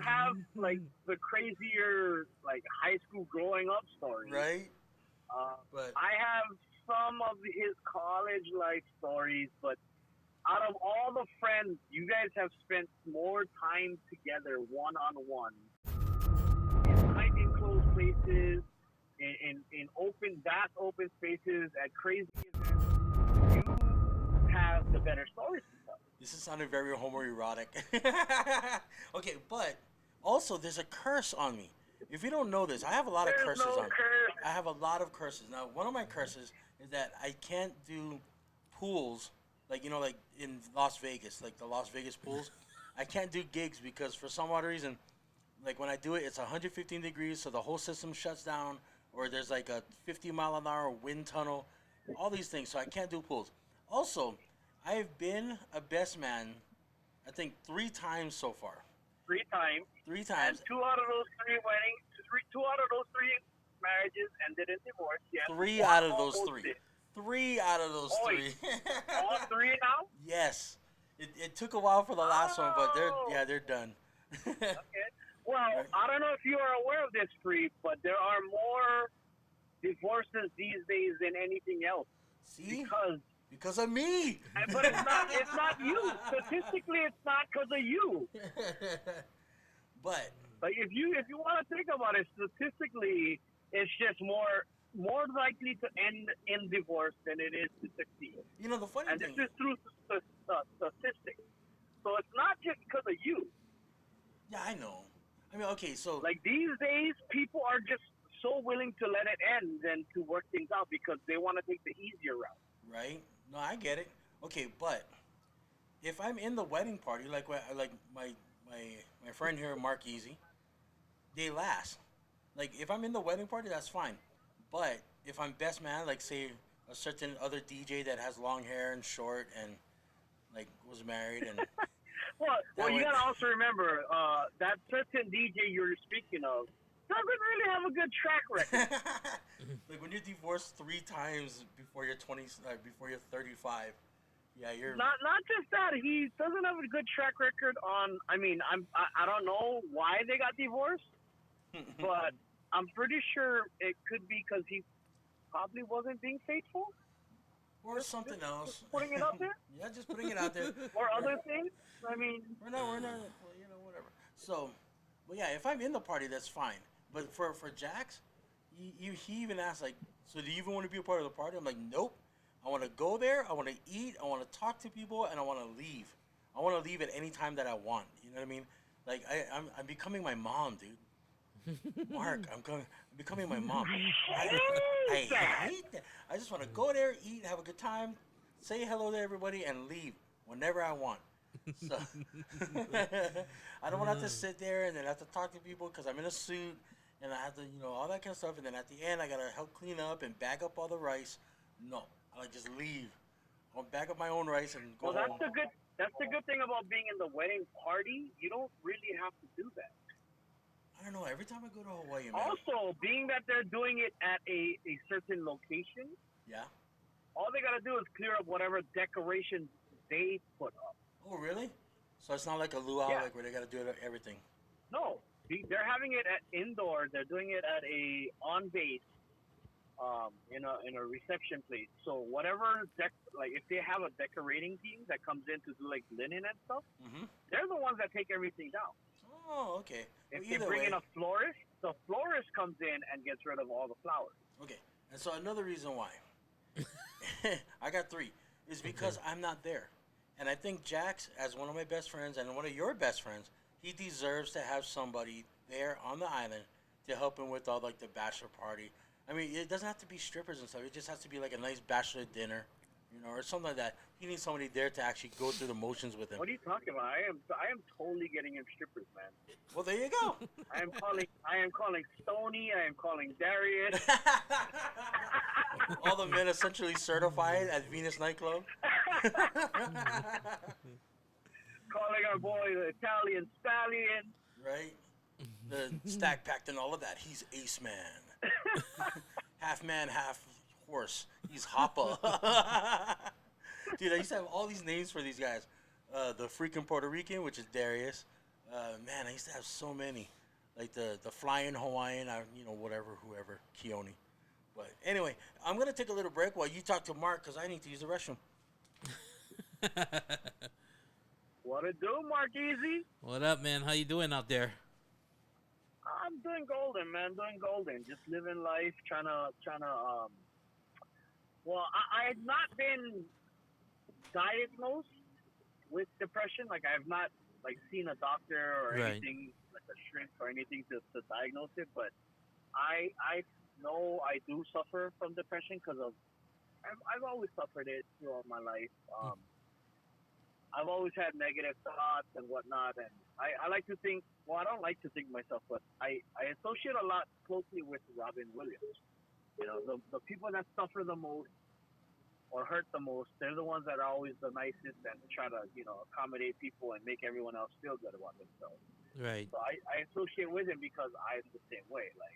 Speaker 3: have like the crazier like high school growing up stories.
Speaker 1: Right? But
Speaker 3: I have some of his college life stories, but out of all the friends, you guys have spent more time together one-on-one in tight enclosed places, in vast open spaces, at crazy events. You have the better stories to tell.
Speaker 1: this is sounding very homoerotic. Okay, but also there's a curse on me. If you don't know this, I have a lot of
Speaker 3: There's
Speaker 1: curses
Speaker 3: no
Speaker 1: on me.
Speaker 3: curse.
Speaker 1: I have a lot of curses. Now, one of my curses is that I can't do pools, like, you know, like in Las Vegas, like the Las Vegas pools. I can't do gigs because for some odd reason, like when I do it, it's 115 degrees, so the whole system shuts down, or there's like a 50-mile-an-hour wind tunnel, all these things, so I can't do pools. Also, I've been a best man, I think 3 times so far.
Speaker 3: 3 times.
Speaker 1: 3
Speaker 3: And
Speaker 1: times.
Speaker 3: 2 out of those 3 weddings, 2 out of those 3 marriages ended in divorce. Yes.
Speaker 1: 3
Speaker 3: One
Speaker 1: out of those
Speaker 3: almost
Speaker 1: 3.
Speaker 3: did.
Speaker 1: 3 out of those
Speaker 3: Oh,
Speaker 1: 3.
Speaker 3: All 3 now?
Speaker 1: Yes. It took a while for the last one, but they're done.
Speaker 3: Okay. Well, I don't know if you are aware of this, Free, but there are more divorces these days than anything else.
Speaker 1: See?
Speaker 3: Because
Speaker 1: Because of me.
Speaker 3: but it's not you. Statistically, it's not because of you.
Speaker 1: But
Speaker 3: Like if you want to think about it, statistically, it's just more likely to end in divorce than it is to succeed.
Speaker 1: you know the funny
Speaker 3: And this
Speaker 1: thing.
Speaker 3: is through statistics. So it's not just because of you.
Speaker 1: Yeah, I know. I mean, okay, so
Speaker 3: Like these days, people are just so willing to let it end than to work things out because they want to take the easier route.
Speaker 1: right? No, I get it. Okay, but if I'm in the wedding party, like my friend here, Mark Eazy, they last. Like if I'm in the wedding party, that's fine. But if I'm best man, like say a certain other DJ that has long hair and short and like was married and
Speaker 3: Well, you
Speaker 1: way-
Speaker 3: gotta also remember that certain DJ you're speaking of doesn't really have a good track record.
Speaker 1: like when you're divorced 3 times before you're 20, before you're 35, Yeah, you're.
Speaker 3: Not just that, he doesn't have a good track record on. I mean, I don't know why they got divorced, but I'm pretty sure it could be because he probably wasn't being faithful.
Speaker 1: Or something
Speaker 3: Just
Speaker 1: else.
Speaker 3: putting it out there,
Speaker 1: Yeah, just putting it out there.
Speaker 3: or
Speaker 1: We're,
Speaker 3: other things. I mean,
Speaker 1: we're not, well, whatever. So, well, yeah, if I'm in the party, that's fine. But for Jax, he even asked, like, so do you even want to be a part of the party? I'm like, nope. I want to go there. I want to eat. I want to talk to people, and I want to leave. I want to leave at any time that I want. You know what I mean? Like, I'm becoming my mom, dude. Mark, I'm becoming my mom. I hate that. I just want to go there, eat, have a good time, say hello to everybody, and leave whenever I want. So I don't want to have to sit there and then have to talk to people because I'm in a suit and I have to, all that kind of stuff. And then at the end, I gotta help clean up and bag up all the rice. No, I like just leave. I'll bag up my own rice and go
Speaker 3: well, that's
Speaker 1: home.
Speaker 3: the good. That's the good thing about being in the wedding party. You don't really have to do that.
Speaker 1: I don't know. Every time I go to Hawaii, man.
Speaker 3: Also, being that they're doing it at a certain location,
Speaker 1: Yeah.
Speaker 3: all they gotta do is clear up whatever decorations they put up.
Speaker 1: Oh, really? So it's not like a luau,
Speaker 3: Yeah.
Speaker 1: like where they gotta do everything.
Speaker 3: No, they're having it at indoor. They're doing it at a on base, in a reception place. So whatever like if they have a decorating team that comes in to do like linen and stuff,
Speaker 1: Mm-hmm.
Speaker 3: they're the ones that take everything down.
Speaker 1: Oh, okay.
Speaker 3: If
Speaker 1: Well,
Speaker 3: they
Speaker 1: either
Speaker 3: bring
Speaker 1: way.
Speaker 3: in a florist, the florist comes in and gets rid of all the flowers.
Speaker 1: Okay. And so another reason why I got three is because I'm not there. And I think Jax, as one of my best friends and one of your best friends, he deserves to have somebody there on the island to help him with all like the bachelor party. I mean, it doesn't have to be strippers and stuff. It just has to be like a nice bachelor dinner, or something like that. He needs somebody there to actually go through the motions with him.
Speaker 3: What are you talking about? I am totally getting him strippers, man.
Speaker 1: Well, there you go.
Speaker 3: I am calling Stony. I am calling Darius.
Speaker 1: All the men essentially certified at Venus nightclub.
Speaker 3: Calling our boy the Italian Stallion.
Speaker 1: Right? The stack packed and all of that. He's Ace Man. Half man, half horse. He's Hoppa. Dude, I used to have all these names for these guys. The freaking Puerto Rican, which is Darius. Man, I used to have so many. Like the flying Hawaiian, whatever, whoever, Keone. But anyway, I'm going to take a little break while you talk to Mark because I need to use the restroom.
Speaker 3: What it do, Mark Eazy?
Speaker 2: What up, man? How you doing out there?
Speaker 3: I'm doing golden, man. Doing golden. Just living life, trying to. Well, I had not been diagnosed with depression. Like I have not seen a doctor or
Speaker 2: Right.
Speaker 3: anything, like a shrink or anything to diagnose it. But I know I do suffer from depression because I've always suffered it throughout my life. I've always had negative thoughts and whatnot, and I like to think. Well, I don't like to think myself, but I associate a lot closely with Robin Williams. The people that suffer the most or hurt the most, they're the ones that are always the nicest and try to, accommodate people and make everyone else feel good about themselves.
Speaker 2: Right.
Speaker 3: So I associate with him because I'm the same way. Like,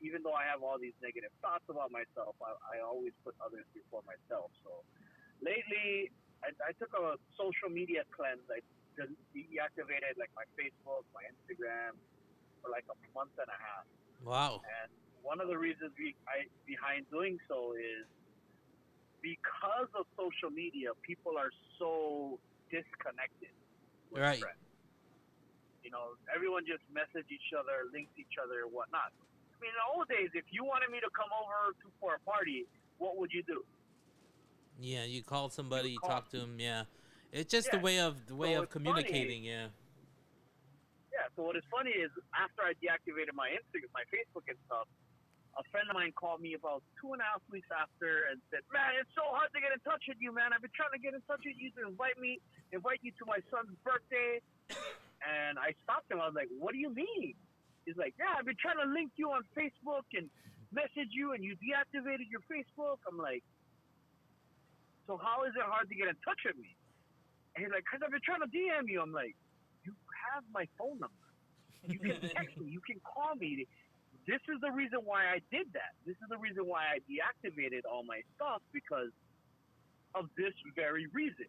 Speaker 3: even though I have all these negative thoughts about myself, I always put others before myself. So lately, I took a social media cleanse. I deactivated like my Facebook, my Instagram for like a month and a half.
Speaker 2: Wow.
Speaker 3: And one of the reasons behind doing so is because of social media, people are so disconnected with
Speaker 2: Right.
Speaker 3: friends. Everyone just message each other, links each other, whatnot. I mean, in the old days, if you wanted me to come over for a party, what would you do?
Speaker 2: Yeah, you call somebody, you
Speaker 3: call-
Speaker 2: talk to them. Yeah, it's just the
Speaker 3: Yeah.
Speaker 2: way of
Speaker 3: So
Speaker 2: of
Speaker 3: it's
Speaker 2: communicating. Yeah.
Speaker 3: Yeah. So what is funny is after I deactivated my Instagram, my Facebook and stuff, a friend of mine called me about 2.5 weeks after and said, "Man, it's so hard to get in touch with you, man. I've been trying to get in touch with you to invite you to my son's birthday." And I stopped him. I was like, "What do you mean?" He's like, "Yeah, I've been trying to link you on Facebook and message you, and you deactivated your Facebook." I'm like, "So how is it hard to get in touch with me?" And he's like, "Because I've been trying to DM you." I'm like, "You have my phone number. You can text me. You can call me. This is the reason why I did that. This is the reason why I deactivated all my stuff because of this very reason.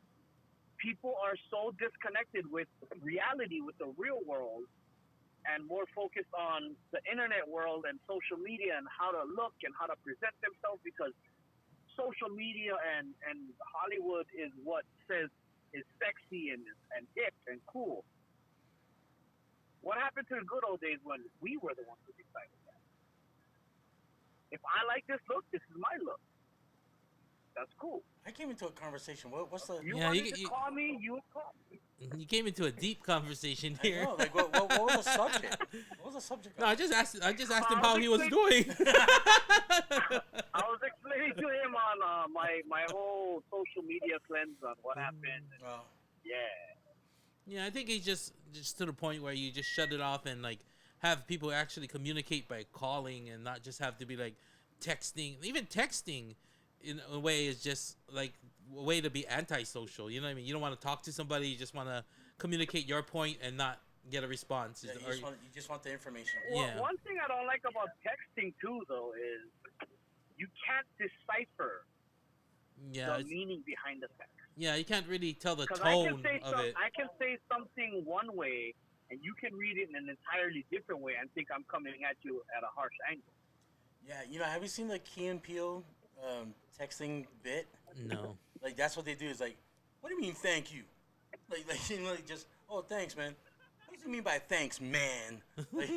Speaker 3: People are so disconnected with reality, with the real world, and more focused on the internet world and social media and how to look and how to present themselves because social media and Hollywood is what says is sexy and hip and cool. What happened to the good old days when we were the ones who decided that? If I like this look, this is my look. That's cool.
Speaker 1: I came into a conversation. What's the?
Speaker 3: You
Speaker 2: Yeah,
Speaker 3: wanted to call me, you would call me.
Speaker 2: you came into a deep conversation
Speaker 1: I
Speaker 2: here.
Speaker 1: know. Like, what was the subject? What was the subject?
Speaker 2: No, I just asked him
Speaker 3: I
Speaker 2: how
Speaker 3: was
Speaker 2: he was
Speaker 3: explaining-
Speaker 2: doing.
Speaker 3: I was explaining to him on my whole social media cleanse on what happened.
Speaker 1: Oh,
Speaker 3: Yeah.
Speaker 2: Yeah, I think he's just to the point where you just shut it off and like have people actually communicate by calling and not just have to be like texting. Even texting, in a way, is just like a way to be antisocial. You know what I mean? You don't want to talk to somebody. You just want to communicate your point and not get a response.
Speaker 1: yeah, you just want the information.
Speaker 3: Well,
Speaker 2: Yeah.
Speaker 3: one thing I don't like about texting too, though, is you can't decipher
Speaker 2: Yeah,
Speaker 3: the meaning behind the text.
Speaker 2: yeah. You can't really tell the
Speaker 3: Because
Speaker 2: tone of it.
Speaker 3: I can say something one way, and you can read it in an entirely different way and think I'm coming at you at a harsh angle.
Speaker 1: Yeah, have you seen the Key and Peele texting bit?
Speaker 2: No.
Speaker 1: Like that's what they do. Is like, what do you mean, thank you? Like you know, like just thanks, man. What does he mean by thanks, man? Like,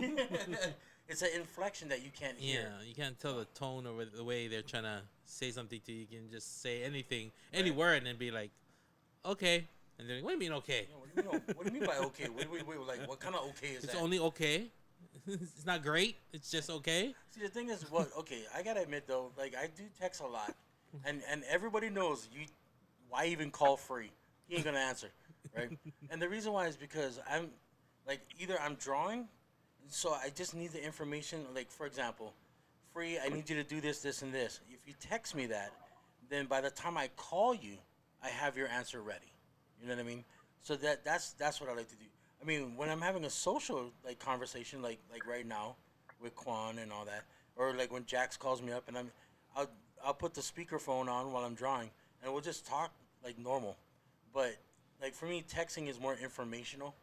Speaker 1: it's an inflection that you can't hear.
Speaker 2: Yeah, you can't tell the tone or the way they're trying to say something to you. You can just say anything, any word, and be like, okay. And they're like, what do you mean, okay?
Speaker 1: You know, what do you mean by okay? Wait, like, what kind of okay is
Speaker 2: It's
Speaker 1: that?
Speaker 2: only okay. It's not great. It's just okay.
Speaker 1: See, the thing is, okay, I gotta admit though, like I do text a lot, and everybody knows you. Why even call free? He ain't gonna answer, right? And the reason why is because I'm, like, either I'm drawing, so I just need the information. Like, for example, free. I need you to do this, this, and this. If you text me that, then by the time I call you, I have your answer ready. You know what I mean? So that's what I like to do. I mean, when I'm having a social like conversation, like right now, with Quan and all that, or like when Jax calls me up and I'll put the speakerphone on while I'm drawing and we'll just talk like normal. But like for me, texting is more informational.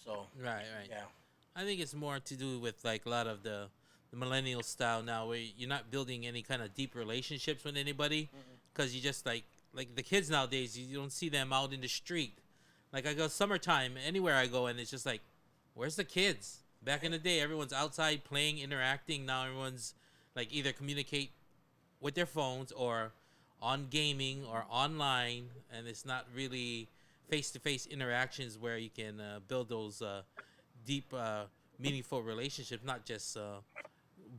Speaker 1: So
Speaker 2: Right.
Speaker 1: yeah,
Speaker 2: I think it's more to do with like a lot of the millennial style now, where you're not building any kind of deep relationships with anybody, because you just like the kids nowadays, you don't see them out in the street. Like I go summertime anywhere I go, and it's just like, where's the kids? Back in the day, everyone's outside playing, interacting. Now everyone's like either communicate with their phones or on gaming or online, and it's not really face-to-face interactions where you can build those deep, meaningful relationships, not just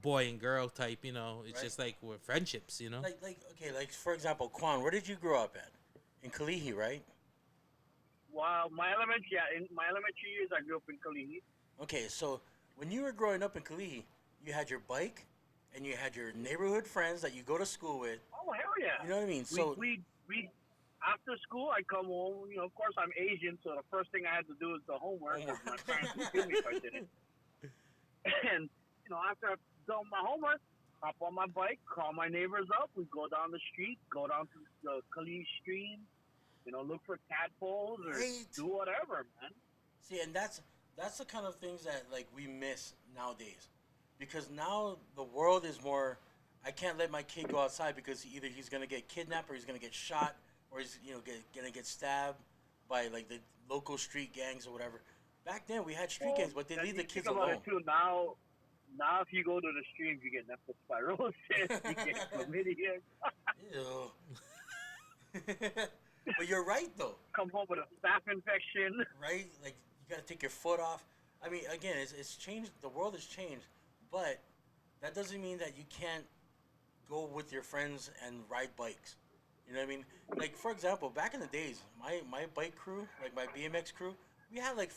Speaker 2: boy and girl type. You know, it's
Speaker 1: Right.
Speaker 2: just like with friendships. You know.
Speaker 1: like okay, like for example, Quan, where did you grow up at? In Kalihi, right?
Speaker 3: Well, in my elementary years, I grew up in Kalihi.
Speaker 1: Okay, so when you were growing up in Kalihi, you had your bike, and you had your neighborhood friends that you go to school with.
Speaker 3: Oh hell yeah!
Speaker 1: You know what I mean? So
Speaker 3: We after school, I come home. You know, of course, I'm Asian, so the first thing I had to do is the homework. 'Cause my parents would kill me if I didn't. And you know, after I've done my homework, hop on my bike, call my neighbors up. We go down the street, go down to the Kalihi stream. You know, look for tadpoles or
Speaker 1: Right.
Speaker 3: do whatever, man.
Speaker 1: see, and that's the kind of things that like we miss nowadays, because now the world is more. I can't let my kid go outside because either he's gonna get kidnapped or he's gonna get shot or he's gonna get stabbed by like the local street gangs or whatever. Back then we had street gangs, but they
Speaker 3: then
Speaker 1: leave
Speaker 3: you
Speaker 1: the kids
Speaker 3: think about
Speaker 1: alone.
Speaker 3: it too. Now if you go to the streams, you get leptospirosis, you get chlamydia.
Speaker 1: Ew. But you're right though,
Speaker 3: Come home with a staph infection.
Speaker 1: right? Like you gotta take your foot off. I mean, again, it's changed. The world has changed, but that doesn't mean that you can't go with your friends and ride bikes. You know what I mean? Like for example, back in the days, my bike crew, like my BMX crew, we had like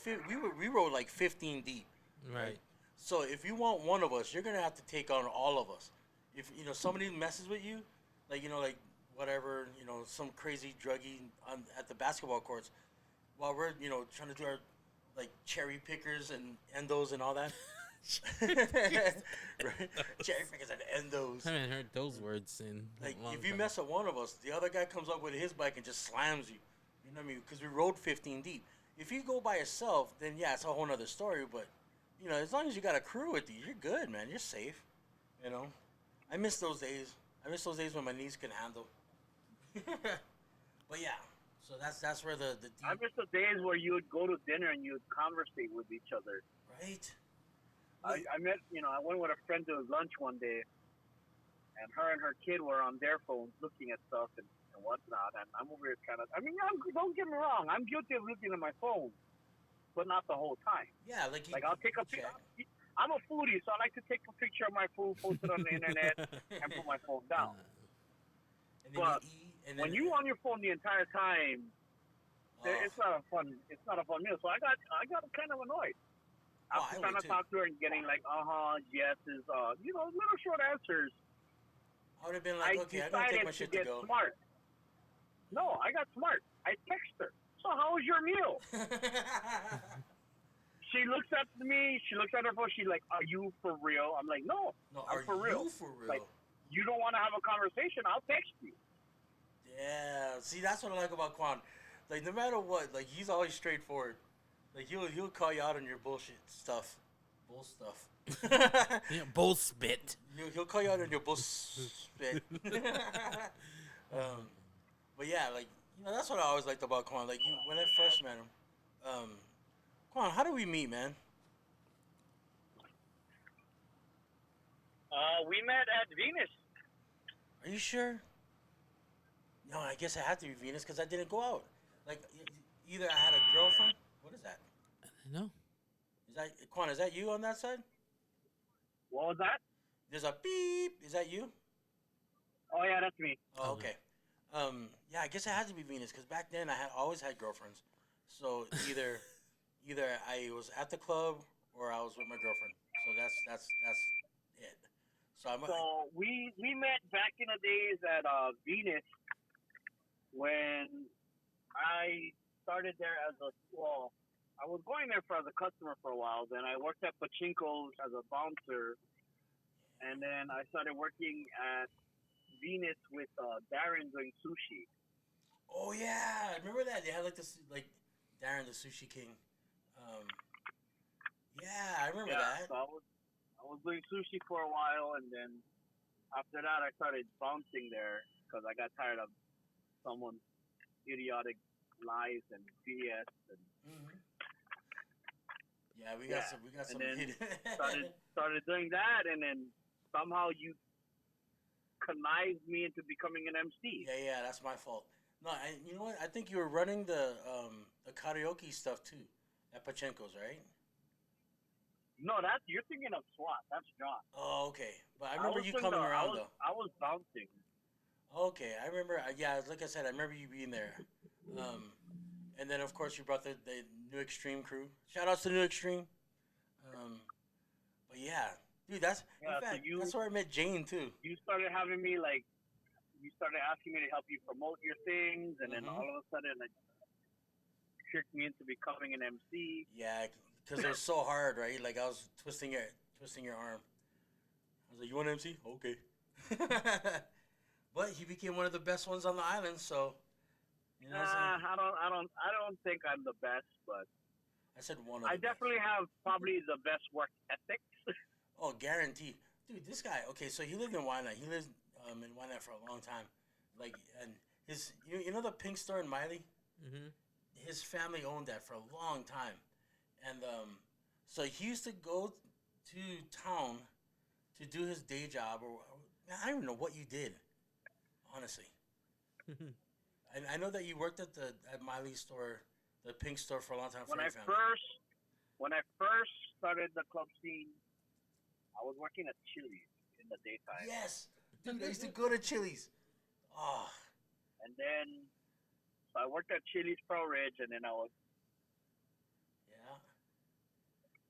Speaker 1: we rode like 15 deep.
Speaker 2: Right.
Speaker 1: So if you want one of us, you're gonna have to take on all of us. If somebody messes with you, like like whatever, some crazy druggie at the basketball courts, while we're trying to do our like cherry pickers and endos and all that, Right? Cherry pickers and endos.
Speaker 2: I haven't heard those words in
Speaker 1: Like,
Speaker 2: a long
Speaker 1: if you
Speaker 2: time.
Speaker 1: mess with one of us, the other guy comes up with his bike and just slams you. You know what I mean? Because we rode 15 deep. If you go by yourself, then yeah, it's a whole other story. But, you know, as long as you got a crew with you, you're good, man. You're safe. You know? I miss those days. I miss those days when my knees could handle. But yeah, so that's where the
Speaker 3: I
Speaker 1: deep,
Speaker 3: miss the days where you would go to dinner and you would conversate with each other.
Speaker 1: right?
Speaker 3: I met, I went with a friend to lunch one day, and her kid were on their phones looking at stuff and whatnot, and I'm over here don't get me wrong, I'm guilty of looking at my phone, but not the whole time.
Speaker 1: Yeah, like you,
Speaker 3: Like, I'll take a
Speaker 1: check.
Speaker 3: I'm a foodie, so I like to take a picture of my food, post it on the internet, and put my phone down.
Speaker 1: And then
Speaker 3: But
Speaker 1: you eat, and then
Speaker 3: when you on your phone the entire time, it's not a fun meal. So I got kind of annoyed. After trying to talk to her and getting like yeses, little short answers.
Speaker 1: I would have been like, okay, I'm gonna take my shit to go.
Speaker 3: Smart. No, I got smart. I text her. So how was your meal? She looks at me. She looks at her phone. She's like, "Are you for real?" I'm like, "No, I'm for real."
Speaker 1: You for real?
Speaker 3: Like, you don't want to have a conversation? I'll text you.
Speaker 1: Yeah. See, that's what I like about Quan. Like, no matter what, like, he's always straightforward. Like, he'll call you out on your bullshit stuff. Bull stuff.
Speaker 2: Yeah, bull spit.
Speaker 1: He'll call you out on your bull spit. But yeah, like, that's what I always liked about Quan. Like, when I first met him, Quan, how do we meet, man?
Speaker 3: We met at Venus.
Speaker 1: Are you sure? No, I guess it had to be Venus because I didn't go out. Like, either I had a girlfriend. What is that?
Speaker 2: No.
Speaker 1: Is that Quan? Is that you on that side?
Speaker 3: What was that?
Speaker 1: There's a beep. Is that you?
Speaker 3: Oh yeah, that's me.
Speaker 1: Oh, okay. Yeah, I guess it had to be Venus because back then I had always had girlfriends. So either I was at the club or I was with my girlfriend. So that's it.
Speaker 3: So we met back in the days at Venus when I started there I was going there as a customer for a while. Then I worked at Pachinko's as a bouncer, and then I started working at Venus with Darren doing sushi.
Speaker 1: Oh yeah, I remember that they had like this Darren the Sushi King. Yeah, I remember that.
Speaker 3: So I was doing sushi for a while, and then after that I started bouncing there because I got tired of someone's idiotic lies and BS. And
Speaker 1: yeah, we got some.
Speaker 3: And then started doing that, and then somehow you connived me into becoming an MC.
Speaker 1: Yeah, that's my fault. No, you know what? I think you were running the karaoke stuff too at Pachenko's, right?
Speaker 3: No, you're thinking of SWAT. That's John.
Speaker 1: Oh, okay. But I remember you coming around though.
Speaker 3: I was bouncing.
Speaker 1: Okay, I remember. Yeah, like I said, I remember you being there. And then of course you brought the New Extreme crew. Shout outs to New Extreme. But yeah, dude, that's where I met Jane too.
Speaker 3: You started having me you started asking me to help you promote your things, and then all of a sudden, tricked me into becoming an MC.
Speaker 1: Yeah, because it was so hard, right? Like I was twisting your arm. I was like, "You want an MC? Okay." But he became one of the best ones on the island, so. You know what I'm saying?
Speaker 3: I don't think I'm the best, but
Speaker 1: I said one.
Speaker 3: I definitely have probably the best work ethics.
Speaker 1: Oh, guaranteed, dude. This guy. Okay, so he lived in Wynette. He lived in Wynette for a long time. Like, and his, you know the Pink store in Miley. His family owned that for a long time, and so he used to go to town to do his day job, or I don't even know what you did, honestly. And I know that you worked at Miley's store, the Pink store, for a long time.
Speaker 3: When I first started the club scene, I was working at Chili's in the daytime.
Speaker 1: Yes, dude, I used to go to Chili's. Oh.
Speaker 3: And then, so I worked at Chili's Pro Ridge, and then I would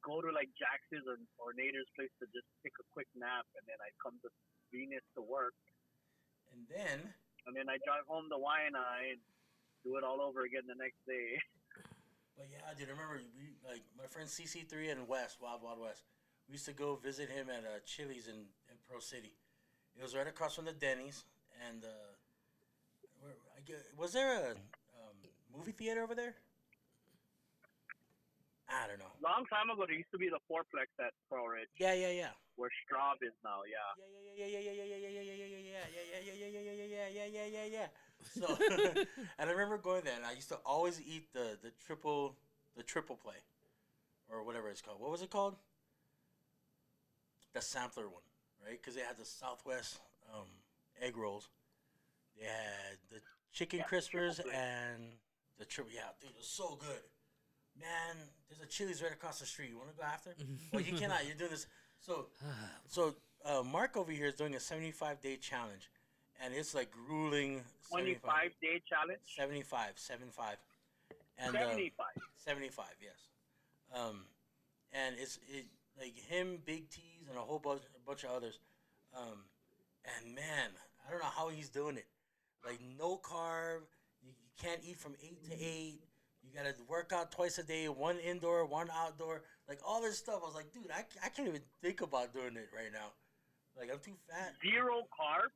Speaker 3: go to like Jax's or Nader's place to just take a quick nap, and then I'd come to Venus to work. And then I drive home to Waianae and do it all over again the next day.
Speaker 1: But yeah, dude, I remember my friends CC3 and West, Wild Wild West, We used to go visit him at Chili's in Pro City. It was right across from the Denny's, and was there a movie theater over there? I don't know.
Speaker 3: Long time ago, there used to be the fourplex at Pro Ridge,
Speaker 1: Yeah, yeah, yeah.
Speaker 3: where Straub is now. Yeah.
Speaker 1: Yeah, yeah, yeah, yeah, yeah, yeah, yeah, yeah, yeah. So, and I remember going there, and I used to always eat the triple play, or whatever it's called. What was it called? The sampler one, right? Because they had the Southwest egg rolls. They had the chicken crispers and the triple. Yeah, dude, it was so good. Man, there's a Chili's right across the street. You want to go after? Well, you cannot. You're doing this. So Mark over here is doing a 75-day challenge, and it's like grueling.
Speaker 3: 25-day challenge.
Speaker 1: 75, and 75, yes. And it's like him, Big T's, and a bunch of others. And man, I don't know how he's doing it. Like no carb, you can't eat from 8 to 8. You gotta work out twice a day, one indoor, one outdoor, like all this stuff. I was like, dude, I can't even think about doing it right now. Like I'm too fat.
Speaker 3: 0 carbs.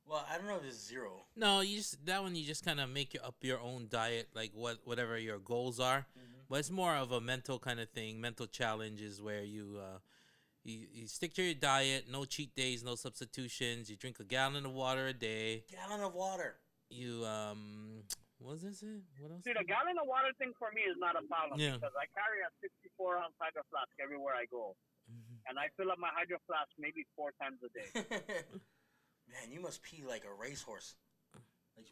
Speaker 1: Well, I don't know if it's 0.
Speaker 2: No, you just kind of make up your own diet, like whatever your goals are. Mm-hmm. But it's more of a mental kind of thing. Mental challenges where you stick to your diet, no cheat days, no substitutions. You drink a gallon of water a day.
Speaker 1: Gallon of water.
Speaker 2: You what is it? What else?
Speaker 3: Dude, a gallon of water thing for me is not a problem because I carry a 64-ounce hydro flask everywhere I go, and I fill up my hydro flask maybe 4 times a day.
Speaker 1: Man, you must pee like a racehorse. Like,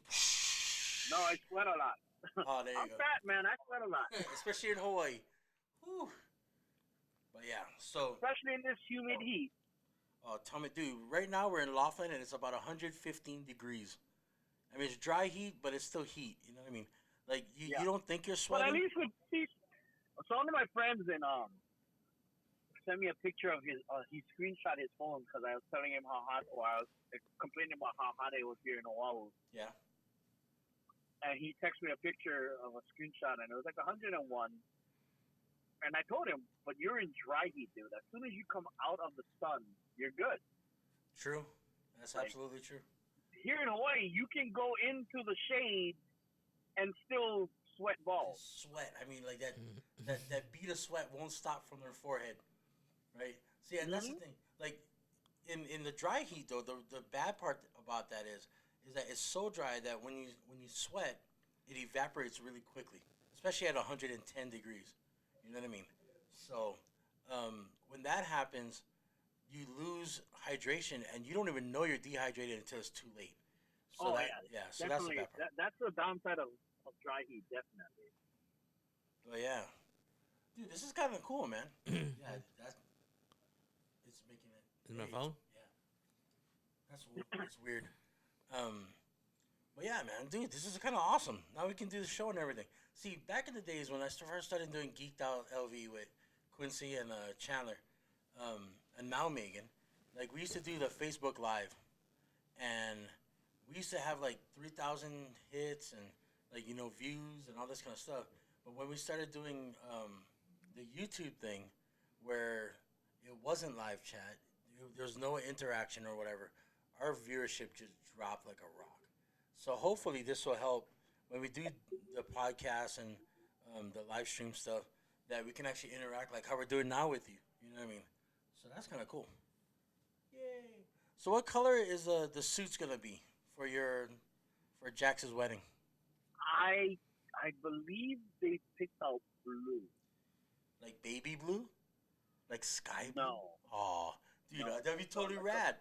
Speaker 3: no, I sweat a lot.
Speaker 1: Oh, there you
Speaker 3: I'm
Speaker 1: go.
Speaker 3: fat, man. I sweat a lot.
Speaker 1: Especially in Hawaii. Whew. But yeah, so...
Speaker 3: Especially in this humid heat.
Speaker 1: Oh, tell me, dude, right now we're in Laughlin and it's about 115 degrees. I mean, it's dry heat, but it's still heat. You know what I mean? Like, you don't think you're sweating?
Speaker 3: But at least so one of my friends sent me a picture of his, he screenshot his phone because I was telling him how hot, or I was complaining about how hot it was here in Oahu.
Speaker 1: Yeah.
Speaker 3: And he texted me a picture of a screenshot, and it was like 101. And I told him, but you're in dry heat, dude. As soon as you come out of the sun, you're good.
Speaker 1: True. That's absolutely true.
Speaker 3: Here in Hawaii, you can go into the shade and still sweat balls.
Speaker 1: Sweat. I mean, like that bead of sweat won't stop from their forehead, right? See, and that's the thing. Like, in the dry heat, though, the bad part about that is that it's so dry that when you sweat, it evaporates really quickly, especially at 110 degrees. You know what I mean? So when that happens, you lose hydration, and you don't even know you're dehydrated until it's too late. So so that's the bad part.
Speaker 3: That's the downside of dry heat, definitely.
Speaker 1: But yeah, dude, this is kind of cool, man. Yeah, it's making it.
Speaker 2: Is my phone?
Speaker 1: Yeah, that's weird. But yeah, man, dude, this is kind of awesome. Now we can do the show and everything. See, back in the days when I first started doing Geeked Out LV with Quincy and Chandler, and now Megan, like we used to do the Facebook Live, and we used to have like 3,000 hits and like views and all this kind of stuff. But when we started doing the YouTube thing, where it wasn't live chat, there was no interaction or whatever, our viewership just dropped like a rock. So hopefully this will help when we do the podcast and the live stream stuff, that we can actually interact like how we're doing now with you. You know what I mean? So that's kind of cool. Yay! So what color is the suits gonna be for Jax's wedding?
Speaker 3: I believe they picked out blue.
Speaker 1: Like baby blue? Like sky blue?
Speaker 3: No.
Speaker 1: Oh, dude,
Speaker 3: no.
Speaker 1: That'd be totally rad.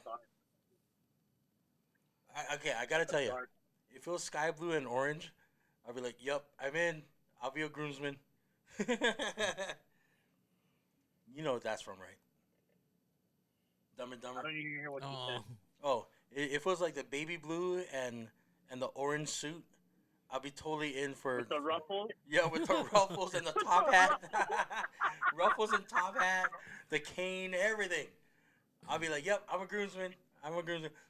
Speaker 1: I gotta tell you, if it was sky blue and orange, I'd be like, "Yup, I'm in. I'll be a groomsman." You know what that's from, right? Dumb and Dumber.
Speaker 3: I don't even hear what you said.
Speaker 1: Oh, if it was like the baby blue and the orange suit, I'll be totally in for...
Speaker 3: With the ruffles?
Speaker 1: Yeah, with the ruffles and the top hat. Ruffles and top hat, the cane, everything. I'll be like, yep, I'm a groomsman.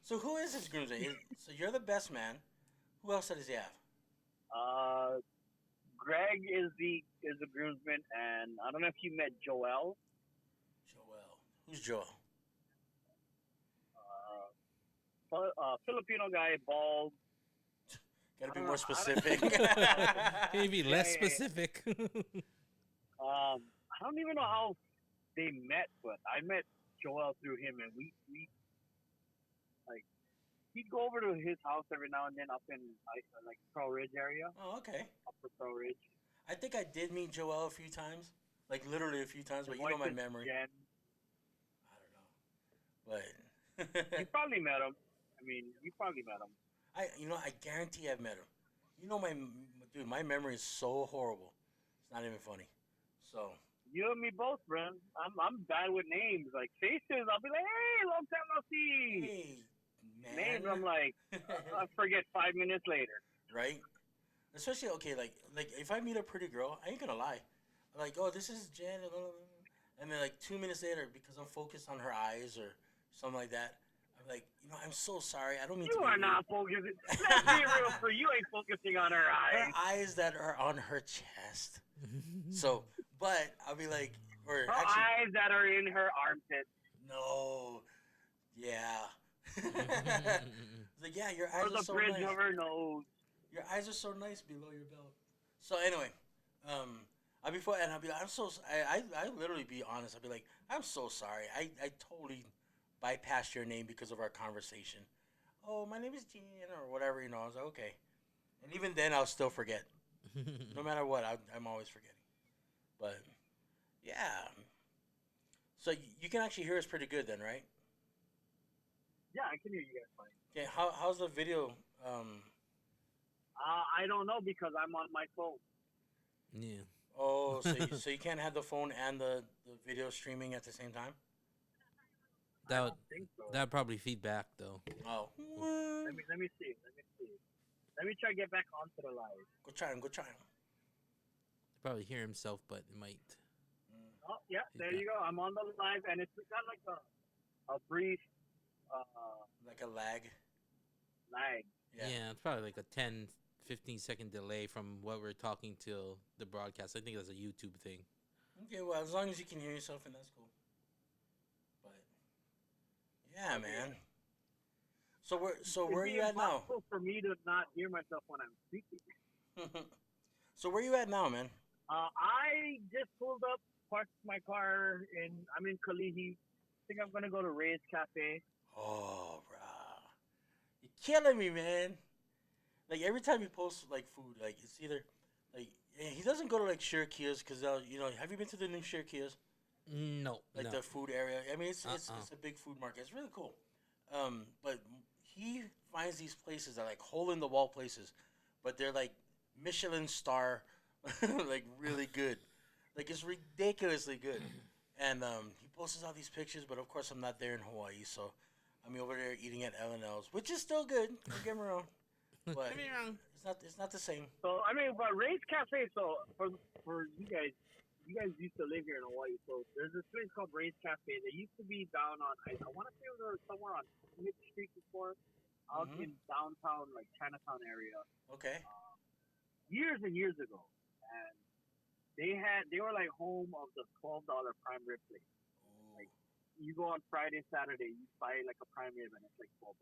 Speaker 1: So who is this groomsman? So you're the best man. Who else does he have?
Speaker 3: Greg is the groomsman, and I don't know if you met Joel.
Speaker 1: Joel. Who's Joel?
Speaker 3: Filipino guy, bald.
Speaker 1: Gotta
Speaker 3: I
Speaker 1: be
Speaker 3: don't
Speaker 1: more
Speaker 3: know.
Speaker 1: specific.
Speaker 2: Can you be
Speaker 3: Yeah,
Speaker 2: less
Speaker 3: yeah, yeah.
Speaker 2: specific?
Speaker 3: I don't even know how they met, but I met Joel through him, and we like he'd go over to his house every now and then up in like Pearl Ridge area,
Speaker 1: Oh, okay.
Speaker 3: upper Pearl Ridge.
Speaker 1: I think I did meet Joel a few times, like literally a few times,
Speaker 3: His
Speaker 1: but you know
Speaker 3: wife
Speaker 1: my
Speaker 3: is
Speaker 1: memory.
Speaker 3: Jen.
Speaker 1: I don't know,
Speaker 3: You
Speaker 1: but
Speaker 3: probably met him. I mean, you probably met him.
Speaker 1: I guarantee I've met him. You know dude, my memory is so horrible. It's not even funny. So,
Speaker 3: You and me both, bro. I'm bad with names. Like faces, I'll be like, hey, long time no see.
Speaker 1: hey,
Speaker 3: Names,
Speaker 1: man,
Speaker 3: I'm like, I forget 5 minutes later.
Speaker 1: right? Especially okay, like if I meet a pretty girl, I ain't gonna lie. I'm like, oh, this is Jen, and then like 2 minutes later, because I'm focused on her eyes or something like that, I'm like, I'm so sorry. I don't mean
Speaker 3: You
Speaker 1: to be
Speaker 3: are
Speaker 1: rude.
Speaker 3: not focusing. Let's be real, for you ain't focusing on her
Speaker 1: Her
Speaker 3: eyes.
Speaker 1: eyes that are on her chest. So, but I'll be like, or
Speaker 3: Her
Speaker 1: actually,
Speaker 3: eyes that are in her armpits.
Speaker 1: no, yeah. It's like, yeah, your
Speaker 3: Or
Speaker 1: eyes are
Speaker 3: the
Speaker 1: so
Speaker 3: bridge
Speaker 1: nice.
Speaker 3: of her nose.
Speaker 1: Your eyes are so nice below your belt. So anyway, I'll be like, I literally be honest. I'll be like, I'm so sorry. I totally bypassed your name because of our conversation. Oh, my name is Gene or whatever. I was like, okay. And even then, I'll still forget. No matter what, I'm always forgetting. But yeah. So you can actually hear us pretty good then, right?
Speaker 3: Yeah, I can hear you guys fine.
Speaker 1: Okay. How's the video?
Speaker 3: I don't know because I'm on my phone.
Speaker 2: Yeah.
Speaker 1: Oh, so you can't have the phone and the video streaming at the same time?
Speaker 3: I
Speaker 2: That would
Speaker 3: don't think so.
Speaker 2: that would probably feedback though.
Speaker 1: Oh.
Speaker 3: Let me see. Let me try to get back onto the live.
Speaker 1: Go try him. Go try him.
Speaker 2: Probably hear himself, but it might.
Speaker 3: Oh yeah, there you go. I'm on the live, and it's got like a brief
Speaker 1: Like a lag.
Speaker 3: lag.
Speaker 2: Yeah. It's probably like a 10, 15-second delay from what we're talking till the broadcast. I think that's a YouTube thing.
Speaker 1: Okay, well, as long as you can hear yourself, and that's cool. But yeah, man. So where are
Speaker 3: It'd be
Speaker 1: you at now?
Speaker 3: impossible for me to not hear myself when I'm speaking.
Speaker 1: So where you at now, man?
Speaker 3: I just pulled up, parked my car, I'm in Kalihi. I think I'm gonna go to Ray's Cafe.
Speaker 1: Oh, brah. You're killing me, man. Like every time he posts like food, like it's either like he doesn't go to like Share Kios because have you been to the new Share Kios?
Speaker 2: No.
Speaker 1: Like
Speaker 2: no.
Speaker 1: the food area. I mean, it's
Speaker 2: Uh-uh.
Speaker 1: it's a big food market. It's really cool. But he finds these places that are like hole in the wall places, but they're like Michelin star, like really good. Like it's ridiculously good. And he posts all these pictures, but of course I'm not there in Hawaii, so I'm over there eating at L&L's, which is still good. Don't get me wrong, but
Speaker 2: Get me wrong.
Speaker 1: it's not the same.
Speaker 3: So I mean, but Ray's Cafe. So for you guys used to live here in Hawaii. So there's this place called Ray's Cafe. They used to be down on I want to say it was somewhere on Smith Street before, out
Speaker 1: Hmm.
Speaker 3: in downtown like Chinatown area,
Speaker 1: Okay.
Speaker 3: years and years ago. And they were like home of the $12 prime rib place.
Speaker 1: Ooh,
Speaker 3: Like you go on Friday, Saturday, you buy like a prime rib and it's like $12.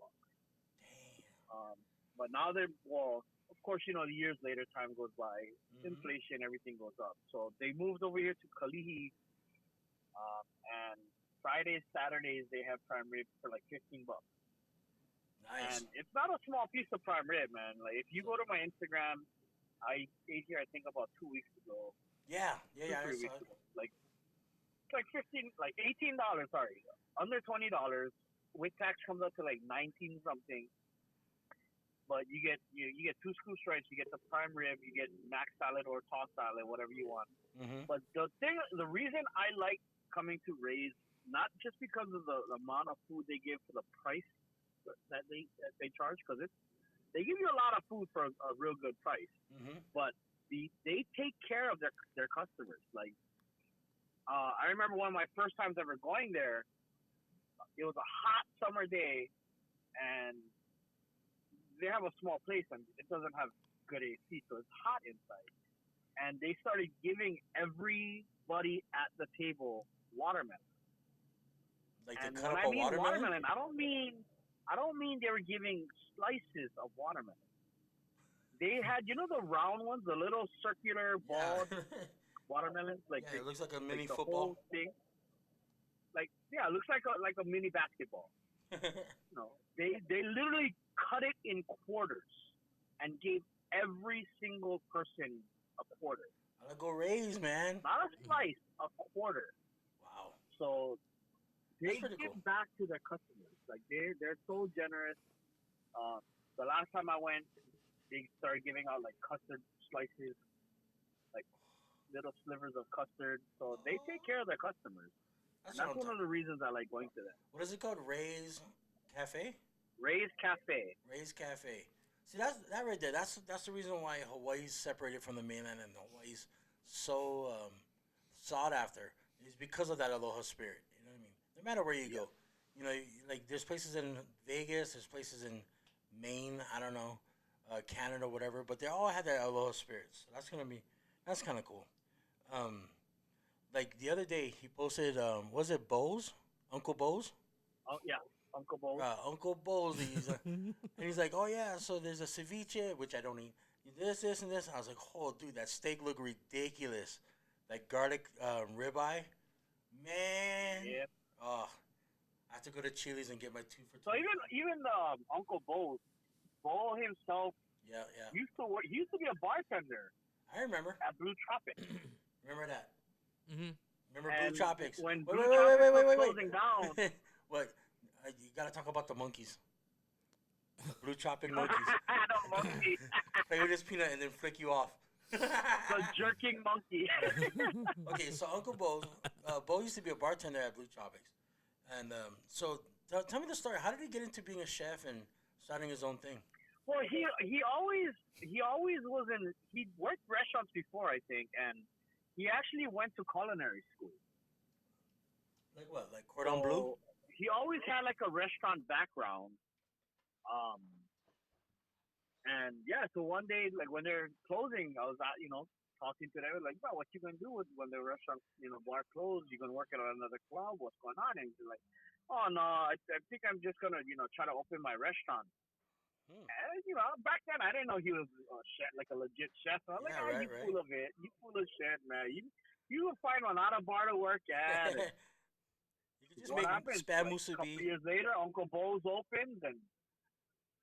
Speaker 1: damn.
Speaker 3: But now of course, the years later, time goes by,
Speaker 1: Mhm.
Speaker 3: inflation, everything goes up. So they moved over here to Kalihi, and Fridays, Saturdays, they have prime rib for like $15.
Speaker 1: Nice.
Speaker 3: And it's not a small piece of prime rib, man. Like if you go to my Instagram, I ate here, I think about 2 weeks ago,
Speaker 1: Yeah.
Speaker 3: two,
Speaker 1: I
Speaker 3: three
Speaker 1: saw
Speaker 3: weeks
Speaker 1: it.
Speaker 3: ago. Like it's like $18, sorry, under $20. With tax comes up to like 19 something. But you get two screw stripes, you get the prime rib, you get mac salad or tossed salad, whatever you want.
Speaker 1: Mhm.
Speaker 3: But the reason I like coming to Ray's, not just because of the amount of food they give for the price that they charge, because they give you a lot of food for a real good price.
Speaker 1: Mhm.
Speaker 3: But they take care of their customers. Like I remember one of my first times ever going there. It was a hot summer day, and they have a small place and it doesn't have good AC, so it's hot inside. And they started giving everybody at the table watermelon.
Speaker 1: Like they
Speaker 3: And
Speaker 1: cut
Speaker 3: when
Speaker 1: up
Speaker 3: I
Speaker 1: a
Speaker 3: mean
Speaker 1: watermelon.
Speaker 3: watermelon, I don't mean they were giving slices of watermelon. They had, you know, the round ones, the little circular
Speaker 1: Yeah.
Speaker 3: ball watermelons,
Speaker 1: Yeah, it looks like a
Speaker 3: like
Speaker 1: mini
Speaker 3: the whole
Speaker 1: football.
Speaker 3: thing. Like, yeah, it looks like a mini basketball. You know, they literally cut it in quarters and gave every single person a quarter,
Speaker 1: I gotta go Rays, man.
Speaker 3: not a slice, a quarter.
Speaker 1: Wow,
Speaker 3: So
Speaker 1: that's
Speaker 3: they
Speaker 1: pretty
Speaker 3: give
Speaker 1: cool.
Speaker 3: back to their customers. Like they're so generous. The last time I went, they started giving out like custard slices, like little slivers of custard. So they take care of their customers, and
Speaker 1: That's what
Speaker 3: that's
Speaker 1: I'm
Speaker 3: one
Speaker 1: talking.
Speaker 3: of the reasons I like going to them.
Speaker 1: What is it called? Rays Cafe.
Speaker 3: Ray's Cafe.
Speaker 1: Rays Cafe. See, that's that right there. That's the reason why Hawaii's separated from the mainland and Hawaii's so sought after is because of that aloha spirit. You know what I mean? No matter where you
Speaker 3: Yeah.
Speaker 1: go, you know, like there's places in Vegas, there's places in Maine. I don't know, Canada, whatever. But they all had that aloha spirit. So that's kind of cool. Um, like the other day, he posted, was it Bose, Uncle Bose?
Speaker 3: Oh yeah, Uncle Bo's.
Speaker 1: Uncle Bose. And he's like, oh yeah, so there's a ceviche, which I don't eat. This, and this. And I was like, oh, dude, that steak looked ridiculous. Like garlic ribeye. Man.
Speaker 3: Yeah.
Speaker 1: Oh, I have to go to Chili's and get my 2 for
Speaker 3: So
Speaker 1: 20.
Speaker 3: even Uncle Bo's, Bo himself
Speaker 1: Yeah, yeah.
Speaker 3: used to work. He used to be a bartender
Speaker 1: I remember.
Speaker 3: at Blue Tropics.
Speaker 1: Remember that.
Speaker 2: Mm-hmm.
Speaker 1: Remember Blue
Speaker 3: And
Speaker 1: Tropics.
Speaker 3: when
Speaker 1: Wait,
Speaker 3: Blue
Speaker 1: wait,
Speaker 3: Tropics
Speaker 1: wait, wait,
Speaker 3: was
Speaker 1: wait,
Speaker 3: closing down,
Speaker 1: wait. What? You gotta talk about the monkeys. The Blue Tropic
Speaker 3: the
Speaker 1: monkeys.
Speaker 3: monkey,
Speaker 1: Play with this peanut and then flick you off.
Speaker 3: the jerking monkey.
Speaker 1: Okay, so Uncle Bo used to be a bartender at Blue Tropics, and so tell me the story. How did he get into being a chef and starting his own thing?
Speaker 3: Well, he always was in. He worked restaurants before, I think, and he actually went to culinary school.
Speaker 1: Like what? Like cordon bleu?
Speaker 3: So he always had like a restaurant background. Um, and yeah, so one day, like when they're closing, I was talking to them like, "Well, what you gonna do when the restaurant, bar closed? You gonna work at another club? What's going on?" And he's like, "Oh no, I think I'm just gonna try to open my restaurant."
Speaker 1: Hmm.
Speaker 3: And back then I didn't know he was a chef, like a legit chef. I'm like,
Speaker 1: Yeah,
Speaker 3: you
Speaker 1: right, right.
Speaker 3: full of it, you full of shit, man. You will find one out of bar to work at. And
Speaker 1: You could just
Speaker 3: what
Speaker 1: make
Speaker 3: happens?
Speaker 1: spam
Speaker 3: Like a couple
Speaker 1: musubi.
Speaker 3: years later, Uncle Bo's opens, and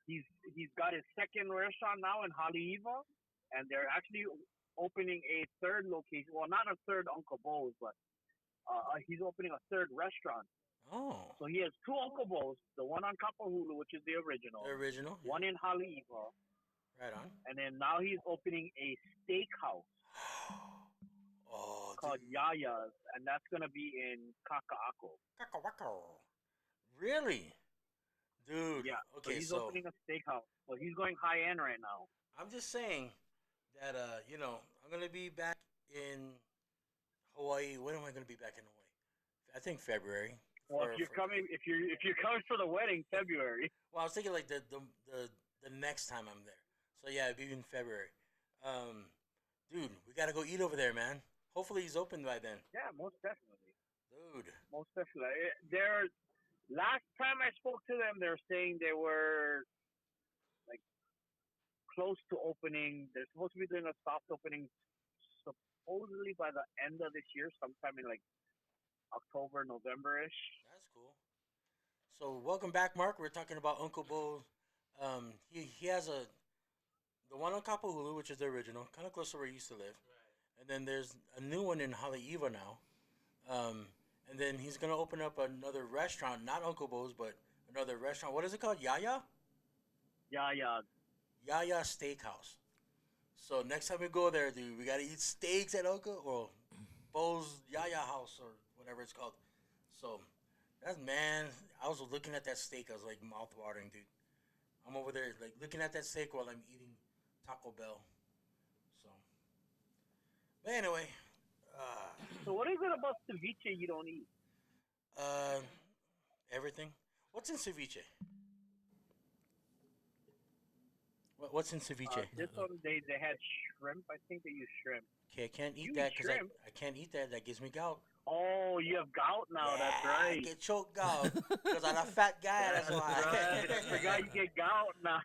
Speaker 3: he's got his second restaurant now in Haleiwa, and they're actually opening a third location. Well, not a third Uncle Bo's, but he's opening a third restaurant.
Speaker 1: Oh,
Speaker 3: So he has two Uncle Bo's, the one on Kapahulu, which is the
Speaker 1: the
Speaker 3: original,
Speaker 1: original.
Speaker 3: one in Haleiwa,
Speaker 1: Right on.
Speaker 3: and then now he's opening a steakhouse
Speaker 1: Oh,
Speaker 3: called
Speaker 1: dude.
Speaker 3: Yaya's, and that's gonna be in Kaka'ako.
Speaker 1: Kakawako. Really? Dude.
Speaker 3: Yeah, so
Speaker 1: Okay,
Speaker 3: he's
Speaker 1: so
Speaker 3: opening a steakhouse. So he's going high end right now.
Speaker 1: I'm just saying that I'm gonna be back in Hawaii. When am I gonna be back in Hawaii? I think February.
Speaker 3: Well, if you're coming, if you're coming for the wedding, February.
Speaker 1: Well, I was thinking like the next time I'm there. So yeah, it'd be in February. Um, dude, we gotta go eat over there, man. Hopefully he's open by then.
Speaker 3: Yeah, most definitely.
Speaker 1: Dude.
Speaker 3: Most definitely. Last time I spoke to them, they were saying they were like close to opening. They're supposed to be doing a soft opening supposedly by the end of this year, sometime in like October, November ish.
Speaker 1: That's cool. So welcome back, Mark. We're talking about Uncle Bo. He has the one on Kapahulu, which is the original, kind of close to where he used to live. And then there's a new one in Haleiwa now. And then he's gonna open up another restaurant, not Uncle Bo's, but another restaurant. What is it called? Yaya?
Speaker 3: Yeah, yeah.
Speaker 1: Yaya Steakhouse. So next time we go there, dude, we gotta eat steaks at Uncle or Bo's Yaya House or whatever it's called. So that's man. I was looking at that steak. I was like mouth watering, dude. I'm over there like looking at that steak while I'm eating Taco Bell. So, but anyway, uh,
Speaker 3: So what is it about ceviche you don't eat?
Speaker 1: uh, everything. What's in ceviche? What's in ceviche?
Speaker 3: This one they had shrimp. I think they use shrimp.
Speaker 1: Okay, I can't eat
Speaker 3: You eat
Speaker 1: that because
Speaker 3: shrimp?
Speaker 1: I can't eat that. That gives me gout.
Speaker 3: Oh, you have gout now.
Speaker 1: Yeah,
Speaker 3: That's
Speaker 1: I
Speaker 3: right.
Speaker 1: get choked out because I'm a fat guy. That's
Speaker 3: That's
Speaker 1: why.
Speaker 3: right. I forgot you get gout now.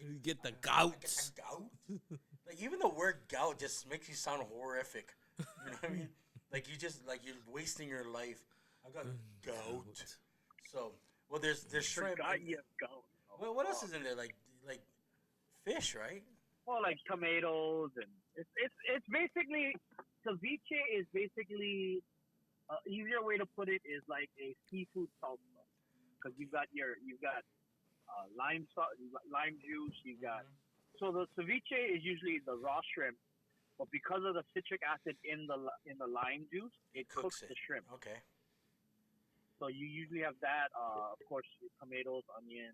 Speaker 2: You get the
Speaker 1: I get
Speaker 2: gouts.
Speaker 1: the gout. Like even the word gout just makes you sound horrific. You know what I mean? Like you just like you're wasting your life. I got gout. So well, there's shrimp.
Speaker 3: Forgot
Speaker 1: And,
Speaker 3: you have gout.
Speaker 1: well, what else is in there? Like fish, right?
Speaker 3: Well, like tomatoes and it's basically ceviche is basically easier way to put it is like a seafood salsa because you've got lime juice, you got
Speaker 1: Mm-hmm.
Speaker 3: so the ceviche is usually the raw shrimp, but because of the citric acid in the lime juice,
Speaker 1: It
Speaker 3: it cooks
Speaker 1: cooks it.
Speaker 3: the shrimp.
Speaker 1: Okay.
Speaker 3: So you usually have that, of course, tomatoes, onion,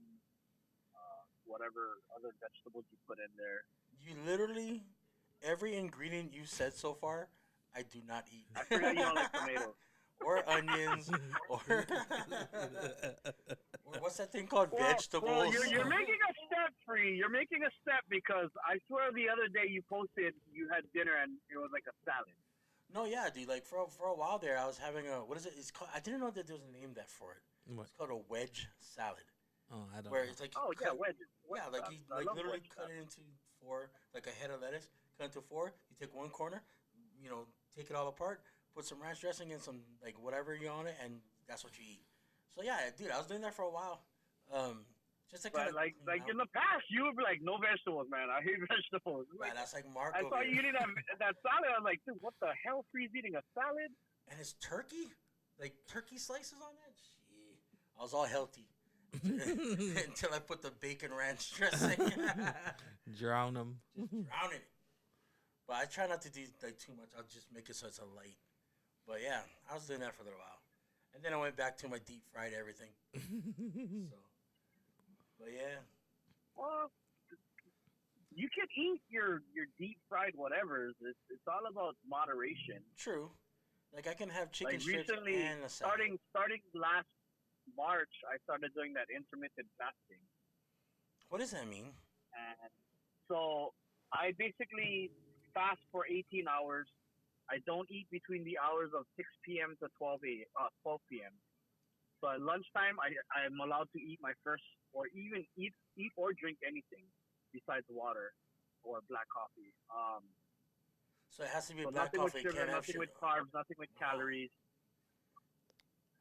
Speaker 3: whatever other vegetables you put in there.
Speaker 1: You literally every ingredient you said so far, I do not eat.
Speaker 3: I forgot you don't like tomatoes.
Speaker 1: Or onions, or or what's that thing called?
Speaker 3: Well,
Speaker 1: Vegetables.
Speaker 3: you're making a step, free. You're making a step because I swear the other day you posted you had dinner and it was like a salad.
Speaker 1: No, yeah, dude. Like for a while there, I was having a what is it? It's called. I didn't know that there was a name that for it.
Speaker 2: What?
Speaker 1: It's called a wedge salad,
Speaker 2: Oh, I don't
Speaker 1: where
Speaker 2: know.
Speaker 1: it's like you
Speaker 3: Oh yeah,
Speaker 1: cut,
Speaker 3: wedges.
Speaker 1: yeah, like you
Speaker 3: I
Speaker 1: like
Speaker 3: love
Speaker 1: literally
Speaker 3: wedge
Speaker 1: cut
Speaker 3: salad.
Speaker 1: it into four, like a head of lettuce, cut into four. You take one corner, take it all apart, put some ranch dressing and some like whatever you on it, and that's what you eat. So yeah, dude, I was doing that for a while, um, just to kind
Speaker 3: But
Speaker 1: of clean
Speaker 3: like
Speaker 1: out.
Speaker 3: in the past, you would be like, no vegetables, man. I hate vegetables.
Speaker 1: Man,
Speaker 3: Like
Speaker 1: that's like Mark
Speaker 3: I
Speaker 1: over
Speaker 3: saw
Speaker 1: here.
Speaker 3: you eating that salad. I was like, dude, what the hell? Free's eating a salad?
Speaker 1: And it's turkey, like turkey slices on that. Gee, I was all healthy until I put the bacon ranch dressing.
Speaker 2: Drown them.
Speaker 1: Just drowning it. But I try not to do like too much. I'll just make it so it's a light. But yeah, I was doing that for a little while, and then I went back to my deep fried everything. So, but yeah,
Speaker 3: Well, you can eat your deep fried whatever. It's all about moderation.
Speaker 1: true. Like I can have
Speaker 3: Like
Speaker 1: chicken strips
Speaker 3: recently,
Speaker 1: and a salad.
Speaker 3: starting last March, I started doing that intermittent fasting,
Speaker 1: What does that mean?
Speaker 3: and so I basically fast for 18 hours. I don't eat between the hours of 6 p.m. to 12 p.m. So at lunchtime, I'm allowed to eat my first, or even eat or drink anything besides water or black coffee.
Speaker 1: So it has to be
Speaker 3: So
Speaker 1: black
Speaker 3: nothing with
Speaker 1: coffee. It
Speaker 3: sugar,
Speaker 1: can't have
Speaker 3: nothing
Speaker 1: sugar.
Speaker 3: with carbs, nothing with
Speaker 1: Wow.
Speaker 3: calories.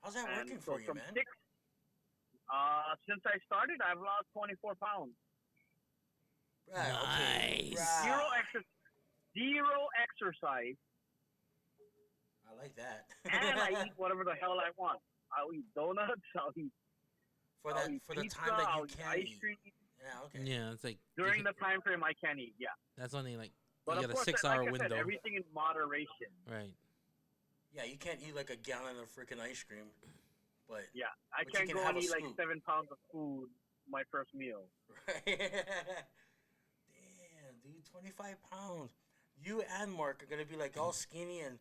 Speaker 1: How's that
Speaker 3: And
Speaker 1: working
Speaker 3: so
Speaker 1: for you,
Speaker 3: from
Speaker 1: man?
Speaker 3: six, since I started, I've lost 24 pounds.
Speaker 1: Right. Okay.
Speaker 2: Nice.
Speaker 3: Zero
Speaker 1: Right.
Speaker 3: zero exercise,
Speaker 1: I like that.
Speaker 3: and I eat whatever the hell I want. I'll eat donuts. I'll eat
Speaker 1: for
Speaker 3: I'll
Speaker 1: that
Speaker 3: eat
Speaker 1: for the
Speaker 3: pizza.
Speaker 1: time that you
Speaker 3: I'll eat
Speaker 1: can
Speaker 3: ice
Speaker 1: eat.
Speaker 3: cream.
Speaker 1: Yeah. Okay.
Speaker 2: Yeah, it's like
Speaker 3: During the time frame I can eat, yeah.
Speaker 2: that's only like
Speaker 3: But
Speaker 2: you
Speaker 3: of
Speaker 2: got a
Speaker 3: course,
Speaker 2: 6-hour
Speaker 3: like I said,
Speaker 2: window,
Speaker 3: everything in moderation.
Speaker 2: right?
Speaker 1: Yeah, you can't eat like a gallon of freaking ice cream, but
Speaker 3: Yeah, I
Speaker 1: But you
Speaker 3: can't
Speaker 1: can
Speaker 3: go
Speaker 1: have
Speaker 3: and
Speaker 1: a
Speaker 3: eat like
Speaker 1: scoop.
Speaker 3: 7 pounds of food my first meal.
Speaker 1: right. Damn, dude, 25 pounds. You and Mark are gonna be like all skinny, and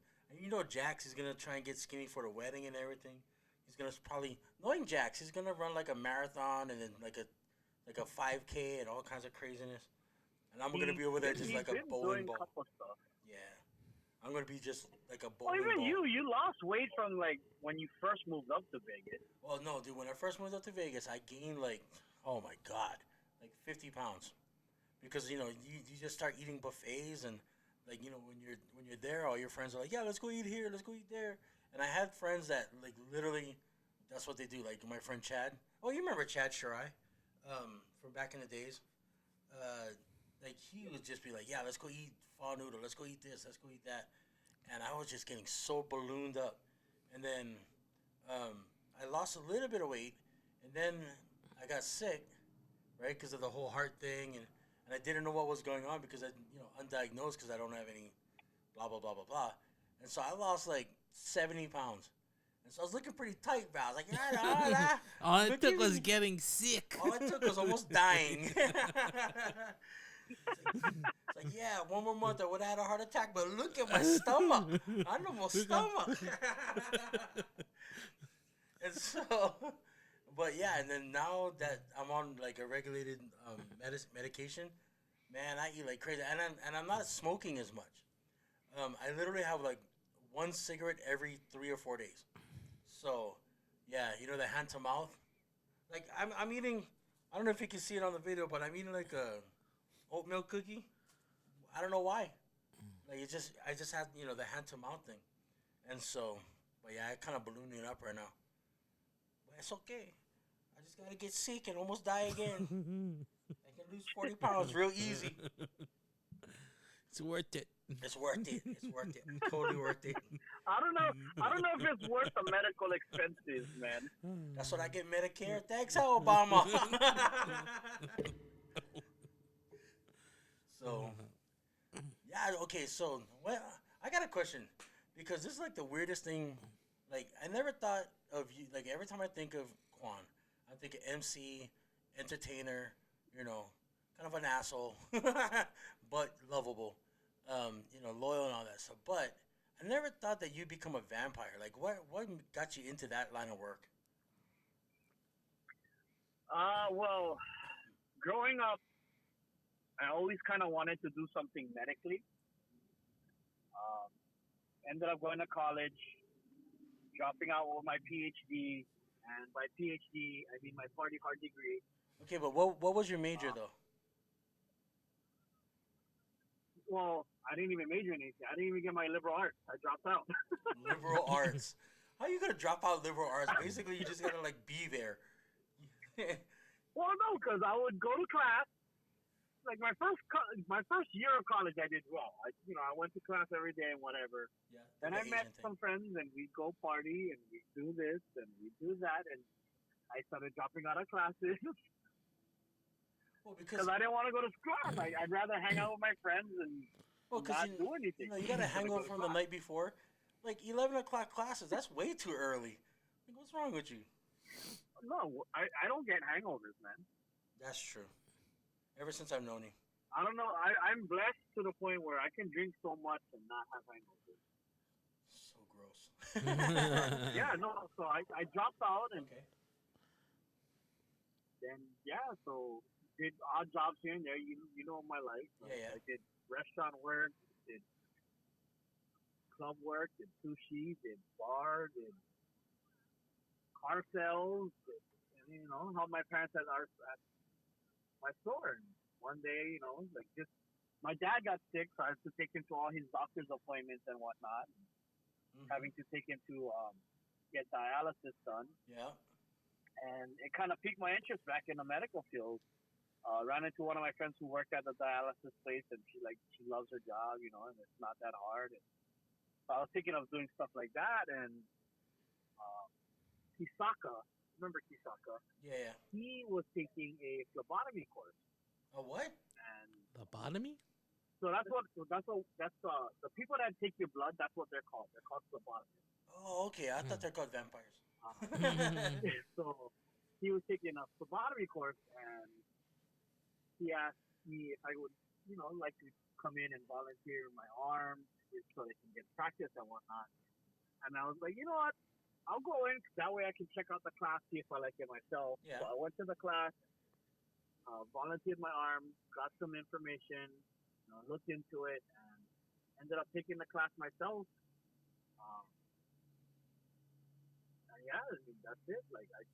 Speaker 1: Jax is gonna try and get skinny for the wedding and everything. He's gonna probably knowing Jax, he's gonna run like a marathon and then like a 5K and all kinds of craziness. And I'm gonna be over there just
Speaker 3: He's
Speaker 1: like a
Speaker 3: been
Speaker 1: bowling
Speaker 3: doing a
Speaker 1: ball.
Speaker 3: couple stuff.
Speaker 1: Yeah, I'm gonna be just like a
Speaker 3: Well,
Speaker 1: bowling
Speaker 3: even
Speaker 1: ball.
Speaker 3: you lost weight from like when you first moved up to Vegas.
Speaker 1: Well, no, dude. When I first moved up to Vegas, I gained like, oh my god, like 50 pounds, because you just start eating buffets and like when you're there, all your friends are like, yeah, let's go eat here, let's go eat there, and I had friends that like literally, that's what they do. Like my friend Chad. Oh, you remember Chad Shirai, from back in the days. Like he would just be like, yeah, let's go eat pho noodle, let's go eat this, let's go eat that, and I was just getting so ballooned up, and then um, I lost a little bit of weight, and then I got sick, right, because of the whole heart thing, and I didn't know what was going on because I, undiagnosed because I don't have any, blah blah blah blah blah, and so I lost like 70 pounds, and so I was looking pretty tight, bro. I was like,
Speaker 2: All it
Speaker 1: look
Speaker 2: took
Speaker 1: at
Speaker 2: was
Speaker 1: me.
Speaker 2: getting sick.
Speaker 1: All it took was almost dying. It's like, yeah, one more month I would have had a heart attack, but look at my stomach. I know my stomach. And so, but yeah, and then now that I'm on like a regulated medication, man, I eat like crazy, and I'm not smoking as much. I literally have like one cigarette every 3 or 4 days. So, yeah, you know the hand to mouth. Like I'm eating. I don't know if you can see it on the video, but I'm eating like a oatmeal cookie. I don't know why. Like I just had the hand to mouth thing, and so, but yeah, I kind of ballooning up right now. But it's okay. I just gotta get sick and almost die again. I can lose 40 pounds real easy.
Speaker 2: It's worth it.
Speaker 1: It's worth it. It's worth it. Totally worth it.
Speaker 3: I don't know. I don't know if it's worth the medical expenses, man.
Speaker 1: That's what I get Medicare. Thanks, Obama. So, yeah, okay. So, well, I got a question because this is like the weirdest thing. Like, I never thought of you. Like, every time I think of Quan, I think of MC, entertainer. Kind of an asshole, but lovable. Loyal and all that stuff. But I never thought that you'd become a vampire. Like, what got you into that line of work?
Speaker 3: Well, growing up, I always kind of wanted to do something medically. Um, Ended up going to college, dropping out with my PhD, and by PhD I mean my party hard degree.
Speaker 1: Okay, but what was your major though?
Speaker 3: Well, I didn't even major in anything. I didn't even get my liberal arts. I dropped out.
Speaker 1: Liberal arts. How are you gonna drop out liberal arts? Basically, you just gotta like be there.
Speaker 3: Well, no, because I would go to class. Like my first year of college, I did well. I went to class every day and whatever.
Speaker 1: Yeah.
Speaker 3: Then I met some friends and we'd go party and we'd do this and we'd do that, and I started dropping out of classes
Speaker 1: Well,
Speaker 3: because I didn't want to go to class. I'd rather hang out with my friends and not do anything.
Speaker 1: You got a hangover from the night before. Like 11 o'clock classes. That's way too early. Like, what's wrong with you?
Speaker 3: No, I don't get hangovers, man.
Speaker 1: That's true. Ever since I've known you.
Speaker 3: I don't know. I'm blessed to the point where I can drink so much and not have hangovers.
Speaker 1: So gross.
Speaker 3: Yeah, no. So I dropped out and
Speaker 1: Okay.
Speaker 3: then so did odd jobs here and there. You know my life.
Speaker 1: Yeah.
Speaker 3: I did restaurant work, did club work, did sushi, did bar, did car sales, and helped my parents at my store. And one day, like just my dad got sick, so I had to take him to all his doctor's appointments and whatnot. Having to take him to get dialysis done.
Speaker 1: Yeah.
Speaker 3: And it kind of piqued my interest back in the medical field. Ran into one of my friends who worked at the dialysis place, and she loves her job, and it's not that hard. And so I was thinking of doing stuff like that. And Kisaka, remember Kisaka?
Speaker 1: Yeah.
Speaker 3: He was taking a phlebotomy course.
Speaker 1: A what?
Speaker 3: And
Speaker 2: Lobotomy?
Speaker 3: so that's the people that take your blood. That's what they're called. They're called phlebotomists.
Speaker 1: Oh, okay. I thought they're called vampires.
Speaker 3: So he was taking a phlebotomy course, and he asked me if I would, like to come in and volunteer my arm so they can get practice and whatnot. And I was like, you know what? I'll go in. That way I can check out the class, see if I like it myself.
Speaker 1: Yeah.
Speaker 3: So I went to the class, volunteered my arm, got some information, looked into it, and ended up taking the class myself. And yeah, I mean, that's it. Like I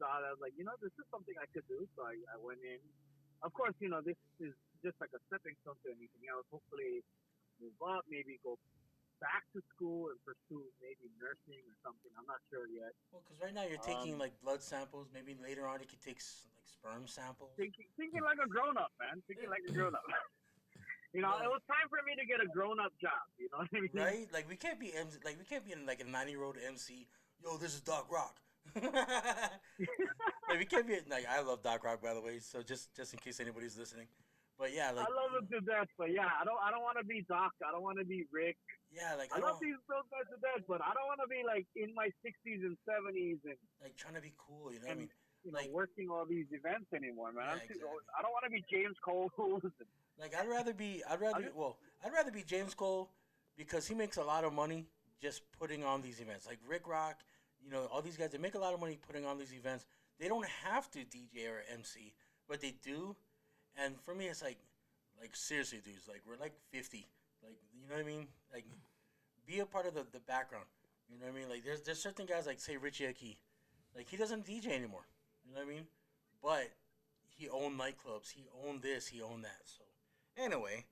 Speaker 3: thought, I was like, this is something I could do. So I went in. Of course, this is just like a stepping stone to anything else. Hopefully, move up, maybe go back to school and pursue maybe nursing or something. I'm not sure yet.
Speaker 1: Well, because right now you're taking like blood samples. Maybe later on you could take like sperm samples.
Speaker 3: Thinking like a grown up, man. Thinking like a grown up. It was time for me to get a grown up job. You know what I mean?
Speaker 1: Right? Like we can't be we can't be in like a 90-year-old MC. Yo, this is Doc Rock. Like we can't be like I love Doc Rock, by the way. So just in case anybody's listening. But yeah, like
Speaker 3: I love him to death. But yeah, I don't want to be Doc. I don't want to be Rick.
Speaker 1: Yeah, like
Speaker 3: I love those guys to death, but I don't want to be like in my 60s and 70s and
Speaker 1: like trying to be cool. You know what I mean?
Speaker 3: Like working all these events anymore, man.
Speaker 1: Yeah, exactly.
Speaker 3: I don't want to be James Cole.
Speaker 1: Like I'd rather be James Cole because he makes a lot of money just putting on these events. Like Rick Rock, all these guys, they make a lot of money putting on these events. They don't have to DJ or MC, but they do. And for me, it's like seriously, dudes, like we're like 50, like you know what I mean? Like be a part of the background. You know what I mean? Like there's certain guys like say Richie Aki, like he doesn't DJ anymore. You know what I mean? But he owned nightclubs. He owned this. He owned that. So anyway,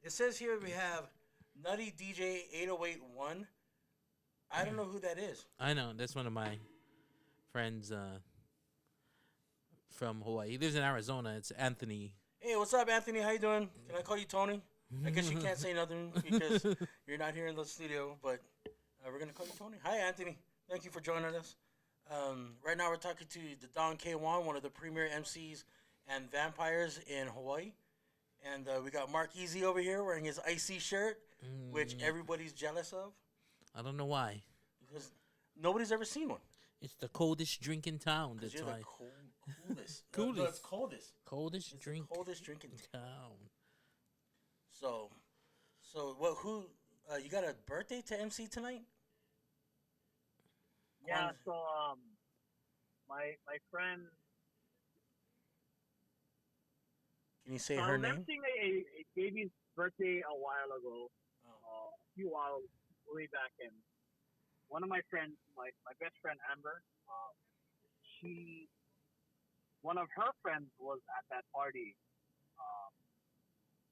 Speaker 1: it says here we have Nutty DJ 8081. I don't know who that is.
Speaker 2: I know that's one of my friends from Hawaii. He lives in Arizona. It's Anthony.
Speaker 1: Hey, what's up, Anthony? How you doing? Can I call you Tony? I guess you can't say nothing because you're not here in the studio, but we're gonna call you Tony. Hi, Anthony. Thank you for joining us. Right now, we're talking to the Don K1, one of the premier MCs and vampires in Hawaii, and we got Mark Eazy over here wearing his icy shirt, which everybody's jealous of
Speaker 2: I don't know why.
Speaker 1: because nobody's ever seen one.
Speaker 2: It's the coldest drink in town.
Speaker 1: Because
Speaker 2: That's
Speaker 1: you're
Speaker 2: why.
Speaker 1: the coolest.
Speaker 2: Coolest.
Speaker 1: No, it's coldest.
Speaker 2: Coldest
Speaker 1: It's
Speaker 2: drink
Speaker 1: the coldest drink in
Speaker 2: in
Speaker 1: town.
Speaker 2: town.
Speaker 1: So what? Who? You got a birthday to MC tonight?
Speaker 3: Yeah,
Speaker 1: Quan-
Speaker 3: so my friend.
Speaker 1: Can you say
Speaker 3: So I
Speaker 1: her
Speaker 3: was
Speaker 1: name?
Speaker 3: emceeing a baby's birthday a while ago,
Speaker 1: Oh.
Speaker 3: a few while way back, and one of my friends, my best friend Amber, she, one of her friends was at that party, um,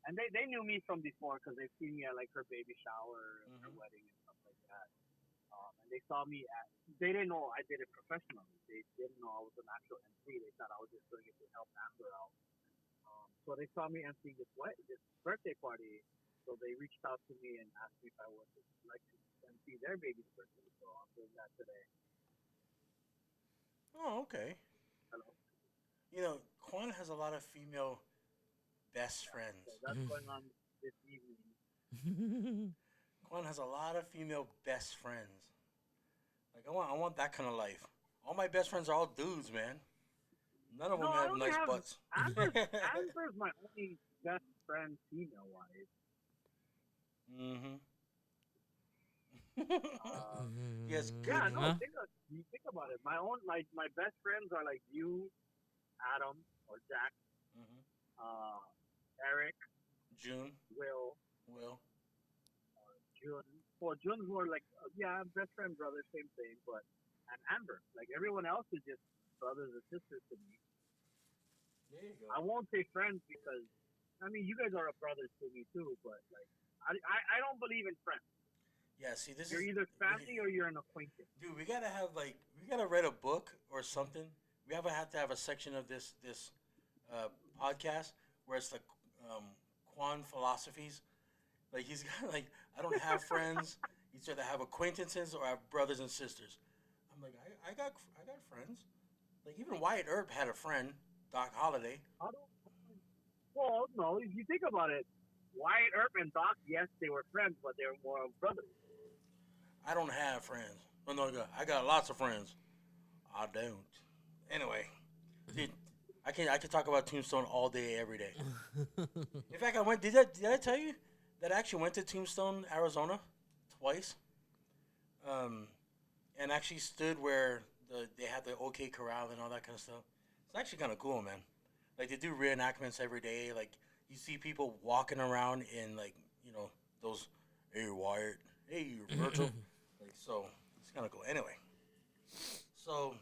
Speaker 3: and they knew me from before because they've seen me at like her baby shower, and her
Speaker 1: Mhm.
Speaker 3: wedding, and stuff like that. And they saw me at. They didn't know I did it professionally. They didn't know I was an actual MC. They thought I was just doing it to help Amber out. So they saw me emceeing this birthday party. So they reached out to me and asked me if I would like to MC their baby's birthday. So I'm doing that today.
Speaker 1: Oh, okay.
Speaker 3: Hello.
Speaker 1: You know, Quan has a lot of female best friends.
Speaker 3: So that's going on this evening.
Speaker 1: Quan has a lot of female best friends. Like I want that kind of life. All my best friends are all dudes, man. None of
Speaker 3: No,
Speaker 1: them
Speaker 3: I
Speaker 1: have
Speaker 3: only
Speaker 1: nice
Speaker 3: have
Speaker 1: butts.
Speaker 3: Amber's my only best friend female wise.
Speaker 1: Mm-hmm. Yes,
Speaker 2: Mm,
Speaker 1: good.
Speaker 3: Yeah, no,
Speaker 2: huh?
Speaker 3: you think about it. My best friends are like you, Adam or Jack,
Speaker 1: Mm-hmm.
Speaker 3: Eric,
Speaker 1: June,
Speaker 3: Will,
Speaker 1: Will.
Speaker 3: June. Well, June's more like best friend, brother, same thing. But and Amber, like everyone else is just brothers and sisters to me.
Speaker 1: There you
Speaker 3: I
Speaker 1: go.
Speaker 3: won't say friends because I mean you guys are brothers to me too. But like I don't believe in friends.
Speaker 1: Yeah, see, this
Speaker 3: You're
Speaker 1: is
Speaker 3: either family or you're an acquaintance.
Speaker 1: dude. We gotta have like we gotta write a book or something. We have to have a section of this podcast where it's like Quan philosophies. Like he's got like I don't have friends. He's either have acquaintances or I have brothers and sisters. I'm like I got friends. Like even Wyatt Earp had a friend, Doc Holliday.
Speaker 3: I don't. Well, no. If you think about it, Wyatt Earp and Doc, yes, they were friends, but they were more of brothers.
Speaker 1: I don't have friends. Oh no, I got lots of friends. I don't. Anyway, dude, I can talk about Tombstone all day, every day. In fact, I went. Did I tell you that I actually went to Tombstone, Arizona, twice? And actually stood where they had the OK Corral and all that kind of stuff. It's actually kind of cool, man. Like they do reenactments every day. Like you see people walking around in like those. Hey Wyatt. Hey Virgil. Like so, it's kind of cool. Anyway, so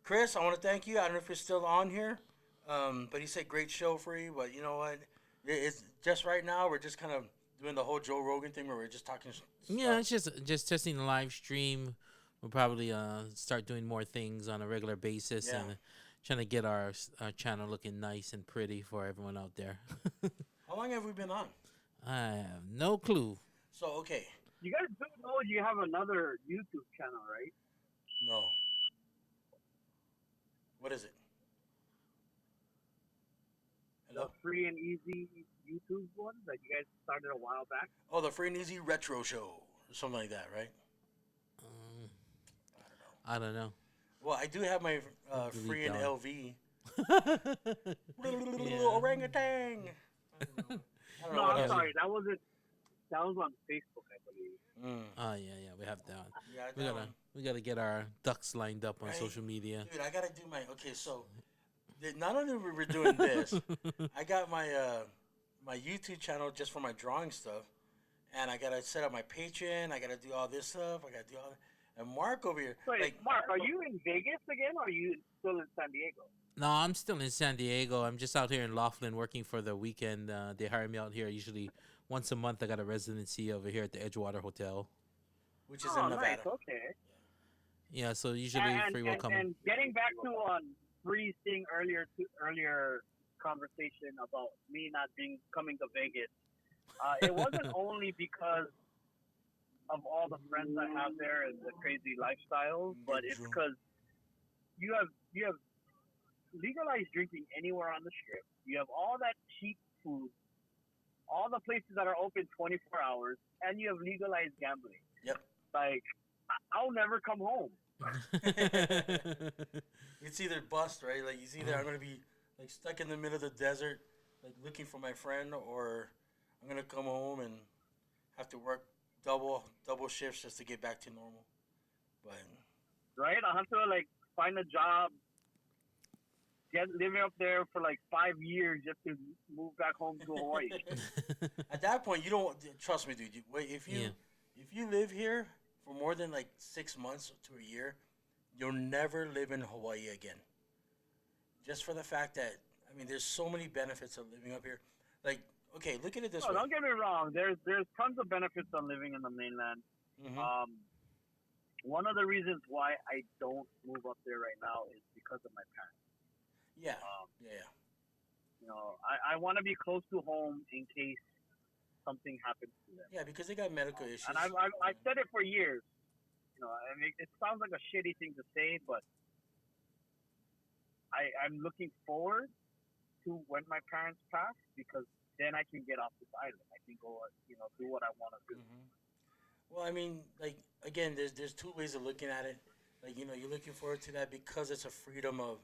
Speaker 1: Chris, I want to thank you. I don't know if you're still on here, but he said great show for you. But you know what? It's just right now we're just kind of doing the whole Joe Rogan thing where we're just talking.
Speaker 2: Yeah, it's just testing the live stream. We'll probably start doing more things on a regular basis
Speaker 1: Yeah.
Speaker 2: and trying to get our channel looking nice and pretty for everyone out there.
Speaker 1: How long have we been on?
Speaker 2: I have no clue.
Speaker 1: So okay,
Speaker 3: You guys do know you have another YouTube channel, right?
Speaker 1: no. What is it?
Speaker 3: The
Speaker 1: Hello?
Speaker 3: free and easy YouTube one that you guys started a while back.
Speaker 1: Oh, the Free and Easy Retro Show or something like that, right?
Speaker 2: Um,
Speaker 1: I don't know.
Speaker 2: I don't know.
Speaker 1: Well, I do have my
Speaker 2: Delete
Speaker 1: Free and
Speaker 2: that
Speaker 1: LV.
Speaker 2: Yeah.
Speaker 1: Orangutan. I don't know
Speaker 3: No,
Speaker 1: what
Speaker 3: I'm
Speaker 1: else.
Speaker 3: sorry. That was on Facebook, I believe.
Speaker 1: Mm.
Speaker 2: Oh yeah, we have that.
Speaker 1: Yeah,
Speaker 2: We
Speaker 1: that
Speaker 2: gotta
Speaker 1: one.
Speaker 2: we gotta get our ducks lined up on
Speaker 1: Right.
Speaker 2: social media.
Speaker 1: Dude, I gotta do my. Okay, so not only were we doing this, I got my my YouTube channel just for my drawing stuff, and I gotta set up my Patreon. I gotta do all this stuff. I gotta do all that. And Mark over here,
Speaker 3: Wait,
Speaker 1: like,
Speaker 3: Mark, are you in Vegas again, or are you still in San Diego?
Speaker 2: No, I'm still in San Diego. I'm just out here in Laughlin working for the weekend. They hire me out here usually once a month. I got a residency over here at the Edgewater Hotel.
Speaker 1: which is in
Speaker 3: Oh, nice.
Speaker 1: Nevada.
Speaker 3: Okay.
Speaker 2: Yeah, so usually free will come.
Speaker 3: And getting back to Bree's thing earlier conversation about me not being coming to Vegas. It wasn't only because of all the friends I have there and the crazy lifestyles, but it's because you have legalized drinking anywhere on the strip. You have all that cheap food, all the places that are open 24 hours, and you have legalized gambling.
Speaker 1: Yep.
Speaker 3: Like, I'll never come home.
Speaker 1: It's either bust, right? Like, it's either I'm gonna be like stuck in the middle of the desert, like looking for my friend, or I'm gonna come home and have to work double shifts just to get back to normal. But
Speaker 3: Right? I have to like find a job, living up there for like 5 years just to move back home to Hawaii.
Speaker 1: at that point, you don't trust me, dude. If you
Speaker 2: Yeah.
Speaker 1: if you live here for more than like 6 months to a year, you'll never live in Hawaii again. Just for the fact that I mean, there's so many benefits of living up here. Like, okay, look at it this
Speaker 3: Oh,
Speaker 1: way.
Speaker 3: don't get me wrong. There's tons of benefits on living in the mainland.
Speaker 1: Hmm.
Speaker 3: One of the reasons why I don't move up there right now is because of my parents.
Speaker 1: Yeah,
Speaker 3: Um,
Speaker 1: yeah,
Speaker 3: I want to be close to home in case something happens to them.
Speaker 1: yeah. Because they got medical issues.
Speaker 3: And I've said it for years. I mean, it sounds like a shitty thing to say, but I'm looking forward to when my parents pass because then I can get off this island. I can go, do what I want to do.
Speaker 1: Hmm. Well, I mean, like again, there's two ways of looking at it. Like you're looking forward to that because it's a freedom of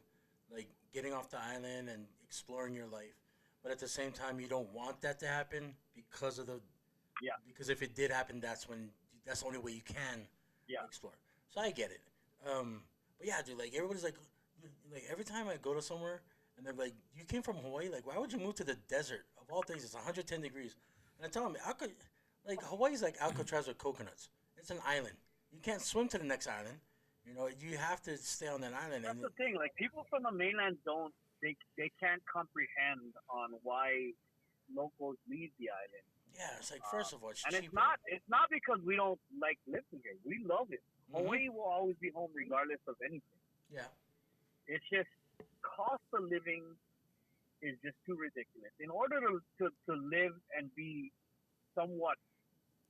Speaker 1: like getting off the island and exploring your life. But at the same time, you don't want that to happen because of the
Speaker 3: Yeah,
Speaker 1: because if it did happen, that's the only way you can
Speaker 3: yeah.
Speaker 1: explore. So I get it. But yeah, dude, like everybody's like every time I go to somewhere and they're like, "You came from Hawaii? Like, why would you move to the desert of all things? It's 110 degrees." And I tell them, like Hawaii's like Alcatraz with coconuts. It's an island. You can't swim to the next island. You have to stay on that island.
Speaker 3: That's
Speaker 1: And
Speaker 3: the thing. Like people from the mainland they can't comprehend on why locals leave the island.
Speaker 1: yeah, it's like first of all, it's
Speaker 3: And
Speaker 1: cheaper.
Speaker 3: it's not because we don't like living here. We love it.
Speaker 1: Mhm.
Speaker 3: Hawaii will always be home regardless of anything.
Speaker 1: Yeah,
Speaker 3: It's just cost of living is just too ridiculous. In order to live and be somewhat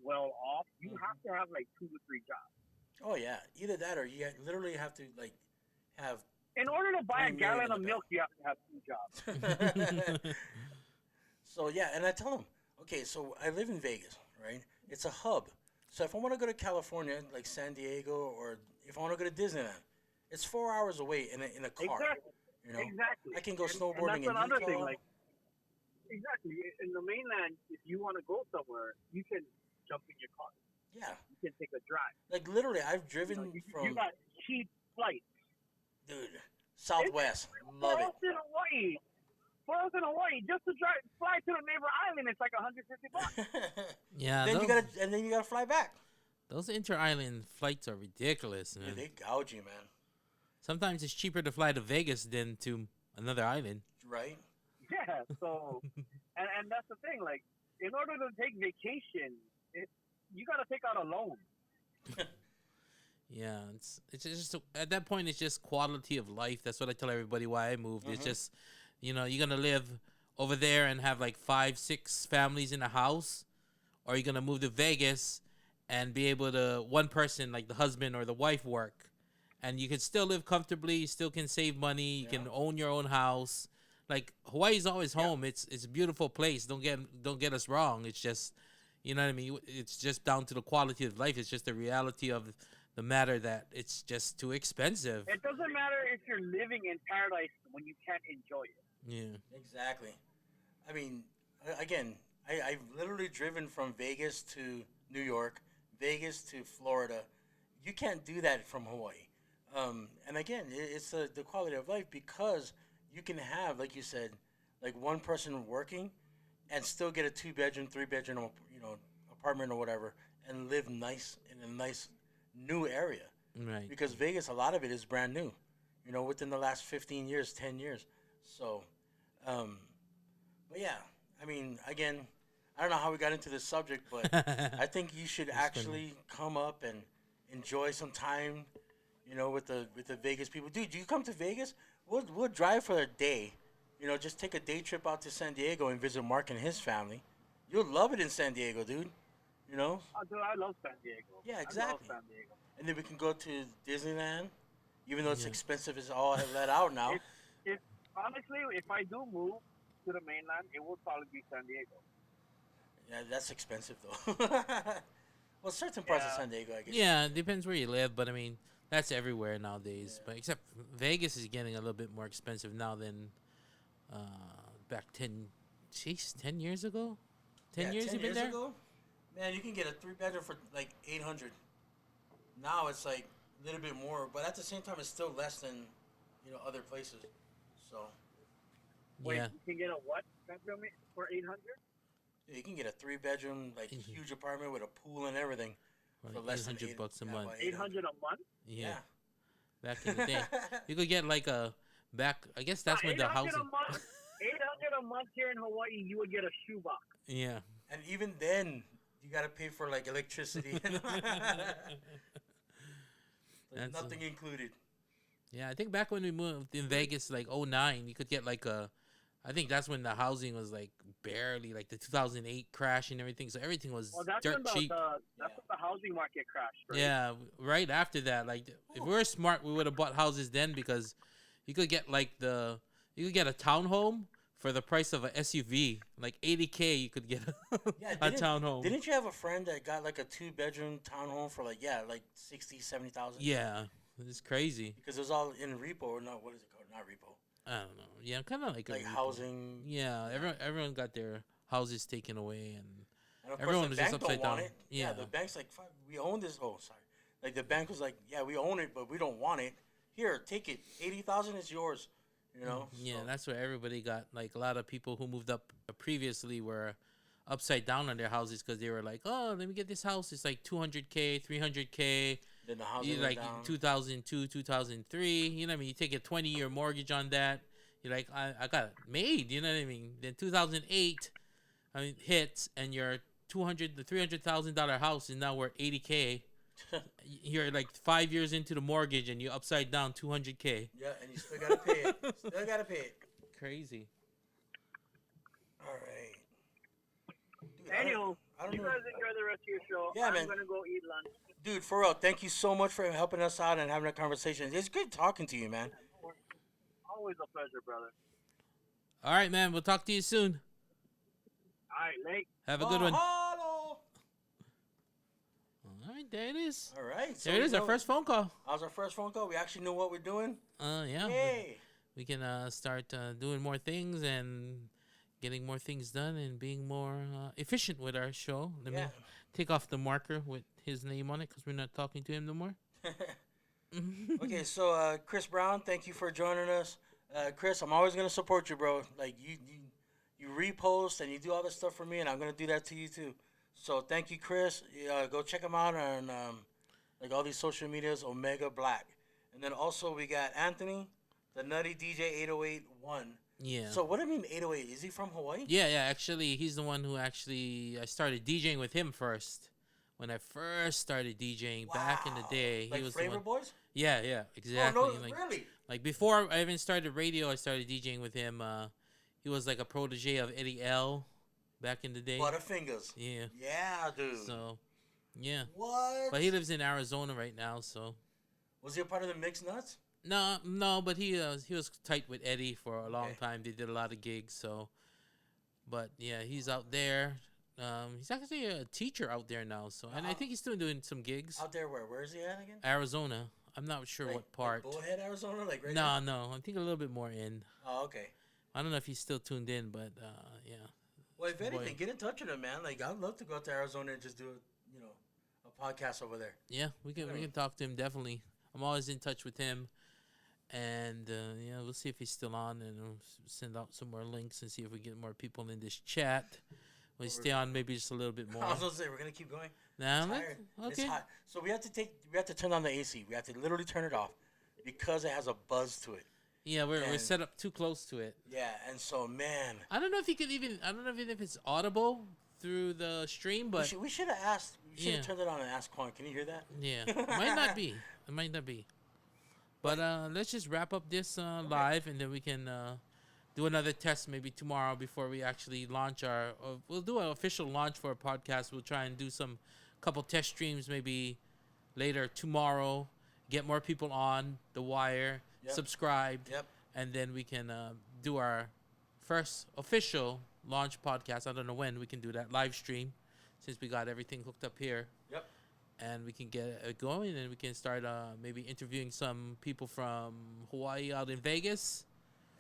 Speaker 3: well off, you
Speaker 1: Mhm.
Speaker 3: have to have like 2 to 3 jobs.
Speaker 1: oh yeah, either that or you literally have to like have
Speaker 3: In order to buy a
Speaker 1: 3 million
Speaker 3: gallon
Speaker 1: in
Speaker 3: of
Speaker 1: the
Speaker 3: milk,
Speaker 1: bank.
Speaker 3: you have to have 2 jobs.
Speaker 1: So yeah, and I tell them, okay, so I live in Vegas, right? It's a hub. So if I want to go to California, like San Diego, or if I want to go to Disneyland, it's 4 hours away in a car.
Speaker 3: Exactly.
Speaker 1: You know,
Speaker 3: Exactly.
Speaker 1: I can go
Speaker 3: And
Speaker 1: snowboarding
Speaker 3: that's
Speaker 1: in
Speaker 3: another thing.
Speaker 1: Utah.
Speaker 3: Like exactly in the mainland, if you want to go somewhere, you can jump in your car.
Speaker 1: Yeah,
Speaker 3: You can take a drive.
Speaker 1: like literally, I've
Speaker 3: You,
Speaker 1: driven
Speaker 3: you
Speaker 1: from
Speaker 3: got cheap flights.
Speaker 1: dude Southwest.
Speaker 3: For
Speaker 1: Love it.
Speaker 3: us in Hawaii, just to fly to the neighbor island, it's like $150.
Speaker 2: Yeah,
Speaker 1: then
Speaker 2: those,
Speaker 1: you gotta fly back.
Speaker 2: those inter-island flights are ridiculous, man.
Speaker 1: Dude, they gouge you, man.
Speaker 2: Sometimes it's cheaper to fly to Vegas than to another island.
Speaker 1: Right?
Speaker 3: Yeah. So, and that's the thing. Like, in order to take vacation, you got to take out a loan.
Speaker 2: Yeah, it's just at that point it's just quality of life. That's what I tell everybody why I moved. It's
Speaker 1: Mhm.
Speaker 2: just you're gonna live over there and have like 5-6 families in a house, or you're gonna move to Vegas and be able to one person like the husband or the wife work, and you can still live comfortably. You still can save money. You can
Speaker 1: Yeah.
Speaker 2: own your own house. Like Hawaii's always home. It's a beautiful place. Don't get us wrong. It's just you know what I mean. It's just down to the quality of life. It's just the reality of the matter that it's just too expensive.
Speaker 3: It doesn't matter if you're living in paradise when you can't enjoy it.
Speaker 2: Yeah.
Speaker 1: Exactly. I mean, again, I've literally driven from Vegas to New York, Vegas to Florida. You can't do that from Hawaii. And again, it's the quality of life because you can have, like you said, like one person working and still get a 2 bedroom, 3 bedroom, apartment or whatever and live nice in a nice new area.
Speaker 2: Right.
Speaker 1: Because Vegas, a lot of it is brand new, within the last 15 years, 10 years. So, um, but yeah, I mean, again, I don't know how we got into this subject, but I think you should
Speaker 2: It's funny.
Speaker 1: actually come up and enjoy some time, with the Vegas people. Dude, do you come to Vegas? We'll drive for a day. Just take a day trip out to San Diego and visit Mark and his family. You'll love it in San Diego, dude. You know?
Speaker 3: Oh, dude, I love San Diego.
Speaker 1: Yeah,
Speaker 3: I love
Speaker 1: exactly.
Speaker 3: San Diego.
Speaker 1: And then we can go to Disneyland, even though it's
Speaker 2: Yeah.
Speaker 1: expensive as all let out now.
Speaker 3: If honestly, if I do move to the mainland, it will probably be San Diego.
Speaker 1: Yeah, that's expensive though. Well, certain parts of
Speaker 3: Yeah.
Speaker 1: San Diego, I guess.
Speaker 2: Yeah, it depends where you live, but I mean that's everywhere nowadays.
Speaker 1: Yeah.
Speaker 2: But except Vegas is getting a little bit more expensive now than uh, back 10 years ago. 10 years
Speaker 1: 10
Speaker 2: you've been
Speaker 1: years
Speaker 2: there?
Speaker 1: ago, man, you can get a 3 bedroom for like 800. Now it's like a little bit more, but at the same time, it's still less than other places. So
Speaker 3: Wait,
Speaker 2: Yeah.
Speaker 3: you can get a what bedroom for 800?
Speaker 1: yeah, you can get a 3 bedroom, like
Speaker 2: Mhm.
Speaker 1: huge apartment with a pool and everything
Speaker 2: For
Speaker 1: for
Speaker 2: like
Speaker 1: less than
Speaker 2: 800 bucks a
Speaker 1: yeah,
Speaker 2: month.
Speaker 1: about
Speaker 3: 800 a month?
Speaker 2: Yeah. Back in the day, you could get like a back. I guess
Speaker 3: No,
Speaker 2: that's when the
Speaker 3: 800 a
Speaker 2: housing.
Speaker 3: month. 800 a month here in Hawaii, you would get a shoebox.
Speaker 2: Yeah.
Speaker 1: And even then, you gotta pay for like electricity. Like,
Speaker 2: That's
Speaker 1: nothing included.
Speaker 2: Yeah, I think back when we moved in Vegas, like '09, you could get like a. I think that's when the housing was like barely like the 2008 crash and everything. So everything was
Speaker 3: Well, that's
Speaker 2: dirt
Speaker 3: when the,
Speaker 2: cheap.
Speaker 3: the that's
Speaker 1: Yeah.
Speaker 3: when the housing market crashed. Right?
Speaker 2: Yeah, right after that, like if we were smart, we would have bought houses then because you could get you could get a townhome for the price of a SUV, like 80K. You could get
Speaker 1: Yeah,
Speaker 2: a townhome.
Speaker 1: didn't you have a friend that got like a 2 bedroom townhome for like 60, 70,000?
Speaker 2: Yeah, it's crazy.
Speaker 1: Because it was all in repo or not? What is it called? Not repo.
Speaker 2: I don't know. Yeah, kind of like a
Speaker 1: Like
Speaker 2: repo.
Speaker 1: housing.
Speaker 2: Yeah, everyone got their houses taken away, and
Speaker 1: And of
Speaker 2: everyone
Speaker 1: course,
Speaker 2: was
Speaker 1: the
Speaker 2: just
Speaker 1: bank
Speaker 2: upside
Speaker 1: don't want
Speaker 2: down.
Speaker 1: it.
Speaker 2: Yeah.
Speaker 1: The bank's like, fuck, we own this. Oh, sorry. Like the bank was like, yeah, we own it, but we don't want it. Here, take it. 80,000 is yours.
Speaker 2: Yeah,
Speaker 1: So,
Speaker 2: that's where everybody got. Like a lot of people who moved up previously were upside down on their houses because they were like, "Oh, let me get this house. It's like 200K, 300K."
Speaker 1: then the housing
Speaker 2: You
Speaker 1: went
Speaker 2: like
Speaker 1: down.
Speaker 2: 2002, 2003. You know what I mean? You take a 20-year mortgage on that. You're like, I got it made. You know what I mean? Then 2008, hits and your the $300,000 house is now worth 80K. You're like 5 years into the mortgage and you're upside down 200K.
Speaker 1: Yeah, and you still gotta pay it. Still gotta pay it.
Speaker 2: Crazy.
Speaker 1: All right. Dude,
Speaker 3: Anywho,
Speaker 1: I don't
Speaker 3: you
Speaker 1: know.
Speaker 3: guys enjoy the rest of your show.
Speaker 1: Yeah,
Speaker 3: I'm
Speaker 1: man.
Speaker 3: gonna go eat lunch.
Speaker 1: Dude, for real, thank you so much for helping us out and having a conversation. It's good talking to you, man.
Speaker 3: Always a pleasure, brother.
Speaker 2: All right, man. We'll talk to you soon.
Speaker 3: All right, Lake.
Speaker 2: Have a good one.
Speaker 1: Mahalo.
Speaker 2: All right, there it is.
Speaker 1: All right. So
Speaker 2: There it
Speaker 1: we
Speaker 2: is, our
Speaker 1: know-
Speaker 2: first phone call.
Speaker 1: That was our first phone call. We actually know what we're doing.
Speaker 2: Yeah.
Speaker 1: Yay.
Speaker 2: We can start doing more things and getting more things done and being more efficient with our show. Let me
Speaker 1: Yeah.
Speaker 2: take off the marker with his name on it because we're not talking to him no more.
Speaker 1: Okay, so Chris Brown, thank you for joining us. Chris, I'm always gonna support you, bro. Like you repost and you do all this stuff for me, and I'm gonna do that to you too. So thank you, Chris. Go check him out on like all these social medias, Omega Black, and then also we got Anthony, the Nutty DJ 8081.
Speaker 2: Yeah.
Speaker 1: So what do you mean 808? Is he from Hawaii?
Speaker 2: Yeah. Actually, he's the one who I started DJing with him first. When I first started DJing back in the
Speaker 1: Wow.
Speaker 2: day,
Speaker 1: Like
Speaker 2: he was
Speaker 1: Flavor
Speaker 2: the one.
Speaker 1: Boys?
Speaker 2: Yeah, exactly.
Speaker 1: Oh no,
Speaker 2: like,
Speaker 1: really?
Speaker 2: like before I even started radio, I started DJing with him. He was like a protege of Eddie L. back in the day.
Speaker 1: Butterfingers.
Speaker 2: Yeah.
Speaker 1: Yeah, dude.
Speaker 2: So, yeah.
Speaker 1: What?
Speaker 2: But he lives in Arizona right now, so
Speaker 1: Was he a part of the Mixed Nuts?
Speaker 2: no. But he was tight with Eddie for a long
Speaker 1: Okay.
Speaker 2: time. They did a lot of gigs, so. But yeah, he's out there. He's actually a teacher out there now, so and I think he's still doing some gigs.
Speaker 1: Out there where? Where is he at again?
Speaker 2: Arizona. I'm not sure
Speaker 1: Like-
Speaker 2: what part.
Speaker 1: Like Bullhead, Arizona? Like right
Speaker 2: No. I think a little bit more in.
Speaker 1: Oh, okay.
Speaker 2: I don't know if he's still tuned in, but yeah.
Speaker 1: Well, if
Speaker 2: Boy.
Speaker 1: anything, get in touch with him, man. Like, I'd love to go out to Arizona and just do a podcast over there.
Speaker 2: Yeah, we can talk to him definitely. I'm always in touch with him, and yeah, we'll see if he's still on, and we'll send out some more links and see if we get more people in this chat. We stay on maybe just a little bit more.
Speaker 1: I was gonna say we're gonna keep going.
Speaker 2: Nah,
Speaker 1: I'm tired.
Speaker 2: okay.
Speaker 1: It's hot. So we have to turn on the AC. We have to literally turn it off because it has a buzz to it.
Speaker 2: Yeah, we're
Speaker 1: And-
Speaker 2: set up too close to it.
Speaker 1: Yeah, and so man,
Speaker 2: I don't know if you could even. I don't know even if it's audible through the stream, but
Speaker 1: we should have asked. We should have
Speaker 2: Yeah.
Speaker 1: turned it on and asked Quan. Can you hear that?
Speaker 2: yeah, might not be. It might not be. But let's just wrap up this live, and then we can do another test maybe tomorrow before we actually launch our. We'll do an official launch for a podcast. We'll try and do some couple test streams maybe later tomorrow. Get more people on the wire,
Speaker 1: Yep.
Speaker 2: subscribe,
Speaker 1: Yep.
Speaker 2: and then we can do our first official launch podcast. I don't know when we can do that live stream, since we got everything hooked up here.
Speaker 1: Yep.
Speaker 2: And we can get it going, and we can start maybe interviewing some people from Hawaii out in Vegas.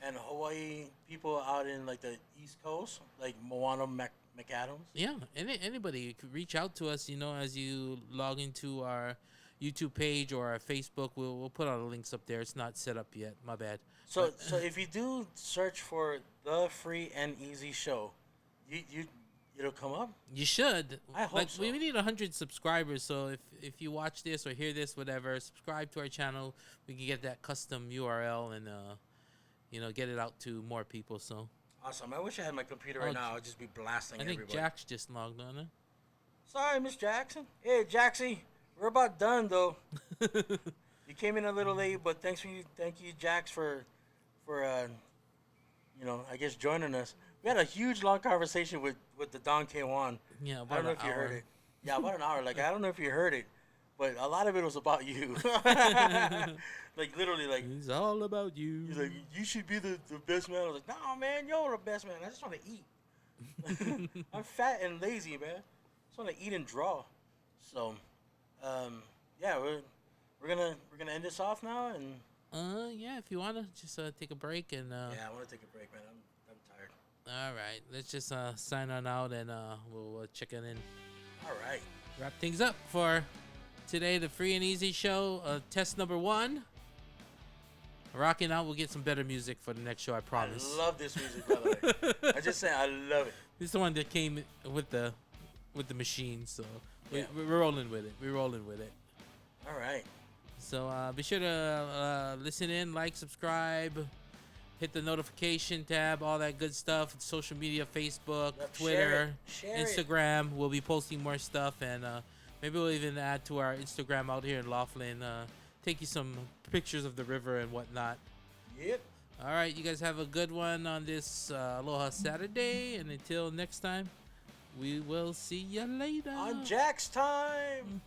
Speaker 1: And Hawaii people out in like the East Coast, like Moana McAdams.
Speaker 2: Yeah, anybody could reach out to us. As you log into our YouTube page or our Facebook, we'll put all the links up there. It's not set up yet. My bad.
Speaker 1: So if you do search for the Free and Easy Show, it'll come up.
Speaker 2: You should.
Speaker 1: I hope so.
Speaker 2: We need 100 subscribers. So if you watch this or hear this, whatever, subscribe to our channel. We can get that custom URL and get it out to more people. So
Speaker 1: Awesome. I wish I had my computer right now. I'd just be blasting
Speaker 2: I think
Speaker 1: everybody.
Speaker 2: Jack's just logged on. Huh?
Speaker 1: Sorry, Miss Jackson. Hey, Jaxie. We're about done though. You came in a little late, but thank you, Jax, for I guess joining us. We had a huge long conversation with the Don K1.
Speaker 2: Yeah,
Speaker 1: I don't know if you heard it. Yeah, about an hour. Like I don't know if you heard it, but a lot of it was about you. Like literally, like
Speaker 2: It's all about you.
Speaker 1: he's like, you should be the best man. I was like, no, man, you're the best man. I just want to eat. I'm fat and lazy, man. I just want to eat and draw. So, yeah, we're gonna end this off now, and
Speaker 2: Yeah, if you wanna just take a break and
Speaker 1: yeah, I want to take a break, man. I'm tired.
Speaker 2: all right, let's just sign on out and we'll check it in.
Speaker 1: All right.
Speaker 2: Wrap things up for today, the Free and Easy Show, test number 1. Rocking out. We'll get some better music for the next show, I promise.
Speaker 1: I love this music, by the way. I just say I love it.
Speaker 2: This is the one that came with the machine, so
Speaker 1: Yeah.
Speaker 2: we're rolling with it. We're rolling with it.
Speaker 1: All right.
Speaker 2: So be sure to listen in, like, subscribe, hit the notification tab, all that good stuff. Social media, Facebook,
Speaker 1: Yep,
Speaker 2: Twitter,
Speaker 1: share it.
Speaker 2: Instagram. We'll be posting more stuff, and maybe we'll even add to our Instagram out here in Laughlin. Take you some pictures of the river and whatnot.
Speaker 1: Yep.
Speaker 2: All right, you guys have a good one on this Aloha Saturday, and until next time, we will see you later.
Speaker 1: On Jack's time.